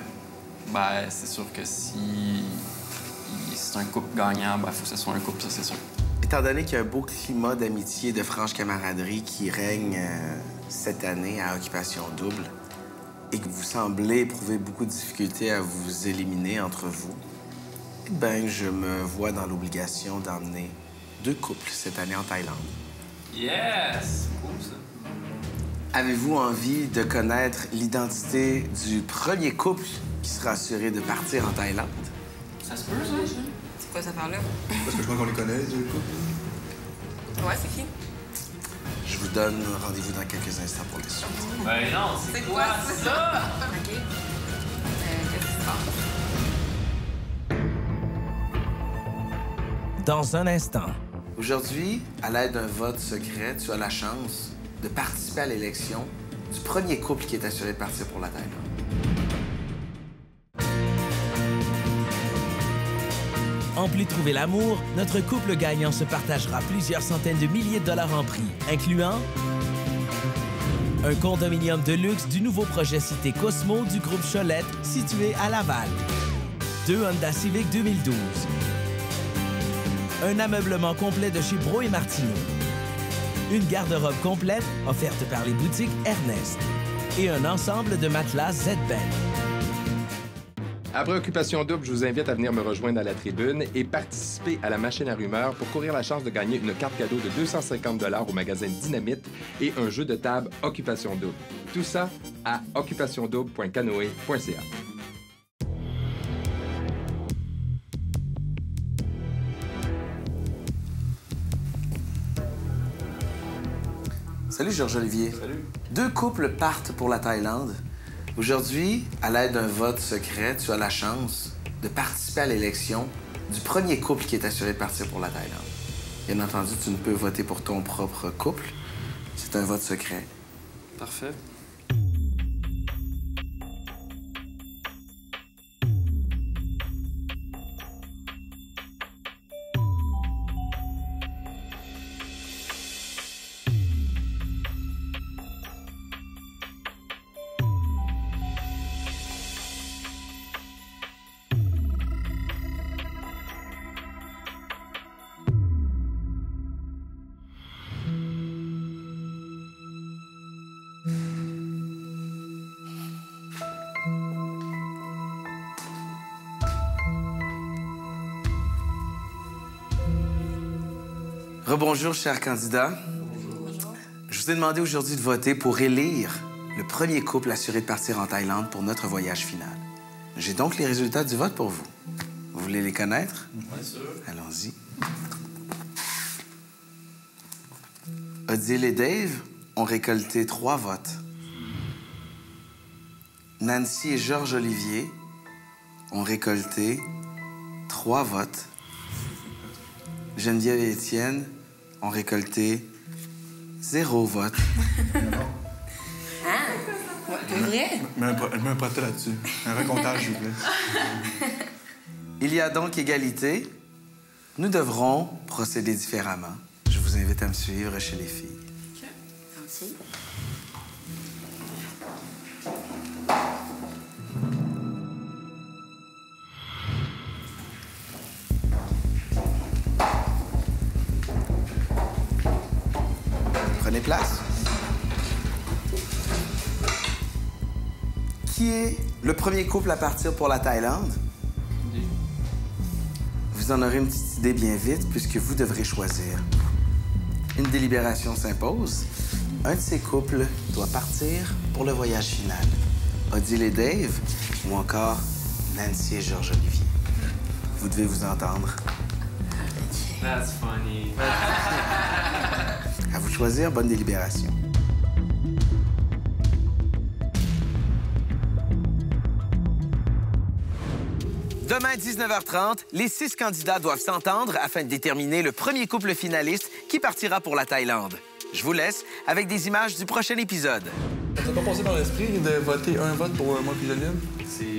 Speaker 17: Ben, c'est sûr que si c'est un couple gagnant, ben, faut que ce soit un couple, ça, c'est sûr.
Speaker 2: Étant donné qu'il y a un beau climat d'amitié et de franche camaraderie qui règne cette année à Occupation Double, et que vous semblez éprouver beaucoup de difficultés à vous éliminer entre vous, eh bien, je me vois dans l'obligation d'emmener 2 couples cette année en Thaïlande.
Speaker 17: Yes! Cool, ça.
Speaker 2: Avez-vous envie de connaître l'identité du premier couple qui sera assuré de partir en Thaïlande?
Speaker 17: Ça se peut, ça?
Speaker 16: C'est quoi cette affaire-là?
Speaker 14: Parce que je crois qu'on les connaît, les 2 couples.
Speaker 16: Ouais, c'est qui?
Speaker 2: Je vous donne rendez-vous dans quelques instants pour les suites.
Speaker 17: Ben non, c'est quoi ça?
Speaker 16: OK. Qu'est-ce qui se passe?
Speaker 1: Dans un instant.
Speaker 2: Aujourd'hui, à l'aide d'un vote secret, tu as la chance de participer à l'élection du premier couple qui est assuré de partir pour la Thaïlande.
Speaker 1: En plus de trouver l'amour, notre couple gagnant se partagera plusieurs centaines de milliers de dollars en prix, incluant un condominium de luxe du nouveau projet Cité Cosmo du groupe Cholette, situé à Laval, 2 Honda Civic 2012, un ameublement complet de chez Bro et Martineau, une garde-robe complète offerte par les boutiques Ernest et un ensemble de matelas Z-Bed.
Speaker 18: Après Occupation Double, je vous invite à venir me rejoindre à la tribune et participer à la machine à rumeurs pour courir la chance de gagner une carte cadeau de 250 $ au magasin Dynamite et un jeu de table Occupation Double. Tout ça à occupationdouble.canoe.ca.
Speaker 2: Salut, Georges-Olivier.
Speaker 14: Salut.
Speaker 2: 2 couples partent pour la Thaïlande. Aujourd'hui, à l'aide d'un vote secret, tu as la chance de participer à l'élection du premier couple qui est assuré de partir pour la Thaïlande. Bien entendu, tu ne peux voter pour ton propre couple. C'est un vote secret.
Speaker 17: Parfait.
Speaker 2: Rebonjour, chers candidats. Je vous ai demandé aujourd'hui de voter pour élire le premier couple assuré de partir en Thaïlande pour notre voyage final. J'ai donc les résultats du vote pour vous. Vous voulez les connaître?
Speaker 17: Bien sûr.
Speaker 2: Allons-y. Odile et Dave ont récolté 3 votes. Nancy et Georges-Olivier ont récolté 3 votes. Geneviève et Étienne ont récolté 0 vote.
Speaker 16: Ah! C'est vrai?
Speaker 14: Mets un prêt là-dessus. Un recomptage, s'il vous plaît.
Speaker 2: Il y a donc égalité. Nous devrons procéder différemment. Je vous invite à me suivre chez les filles.
Speaker 16: Merci.
Speaker 2: Prenez place. Qui est le premier couple à partir pour la Thaïlande? Vous en aurez une petite idée bien vite, puisque vous devrez choisir. Une délibération s'impose. Un de ces couples doit partir pour le voyage final. Odile et Dave, ou encore Nancy et Georges-Olivier. Vous devez vous entendre.
Speaker 17: That's funny.
Speaker 2: À vous de choisir, bonne délibération. Demain, 19h30, les 6 candidats doivent s'entendre afin de déterminer le premier couple finaliste qui partira pour la Thaïlande.
Speaker 1: Je vous laisse avec des images du prochain épisode.
Speaker 14: Ça t'a pas passé dans l'esprit de voter un vote pour moi puis Juliane?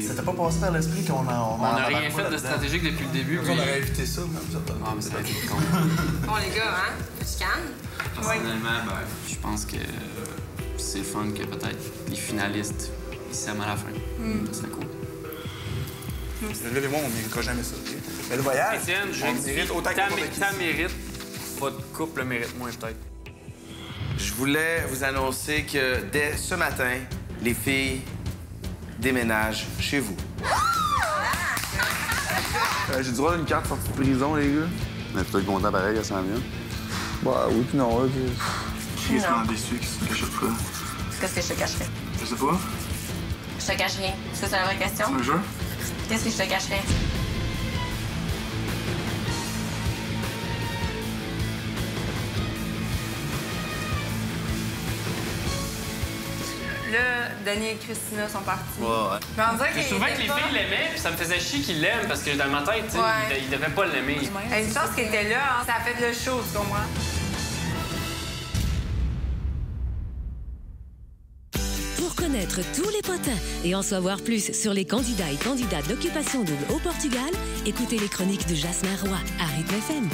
Speaker 14: Ça t'a pas passé dans l'esprit qu'on a...
Speaker 17: On n'a rien fait de stratégique depuis le début.
Speaker 14: On aurait évité ça.
Speaker 17: Ah, mais ça a été con.
Speaker 3: Bon, les gars, hein? Tu calmes?
Speaker 17: Personnellement, je pense que c'est le fun que peut-être les finalistes, ils s'aiment à la fin. Ça serait cool.
Speaker 14: Là, et moi, on méritera jamais ça. Okay? Mais le voyage,
Speaker 6: Étienne,
Speaker 14: on mérite autant que
Speaker 6: ta mérite, votre couple le mérite moins peut-être.
Speaker 2: Je voulais vous annoncer que dès ce matin, les filles déménagent chez vous.
Speaker 7: J'ai droit d'une carte sortie de prison, les gars. Mais peut-être content pareil, elle s'en vient. Bah oui, puis non, là.
Speaker 14: Je suis vraiment déçu qu'il se cache quoi.
Speaker 3: Qu'est-ce que je te cacherais?
Speaker 14: Je sais pas.
Speaker 3: Je te cache rien. Ça, c'est la vraie question?
Speaker 14: Un jeu?
Speaker 3: Qu'est-ce que je te cacherais?
Speaker 13: Là, Denis et Christina sont partis.
Speaker 7: Ouais.
Speaker 13: Mais on dirait
Speaker 6: Je
Speaker 13: qu'ils
Speaker 6: trouvais que
Speaker 13: étaient
Speaker 6: les
Speaker 13: pas-
Speaker 6: filles l'aimaient, puis ça me faisait chier qu'ils l'aiment, parce que dans ma tête, tu sais,
Speaker 13: Ouais.
Speaker 6: ils devaient pas l'aimer.
Speaker 13: Une chance qu'ils étaient là, hein, ça a fait le show, tu comprends?
Speaker 19: Pour connaître tous les potins et en savoir plus sur les candidats et candidates d'Occupation Double au Portugal, écoutez les chroniques de Jasmin Roy à Rythme FM.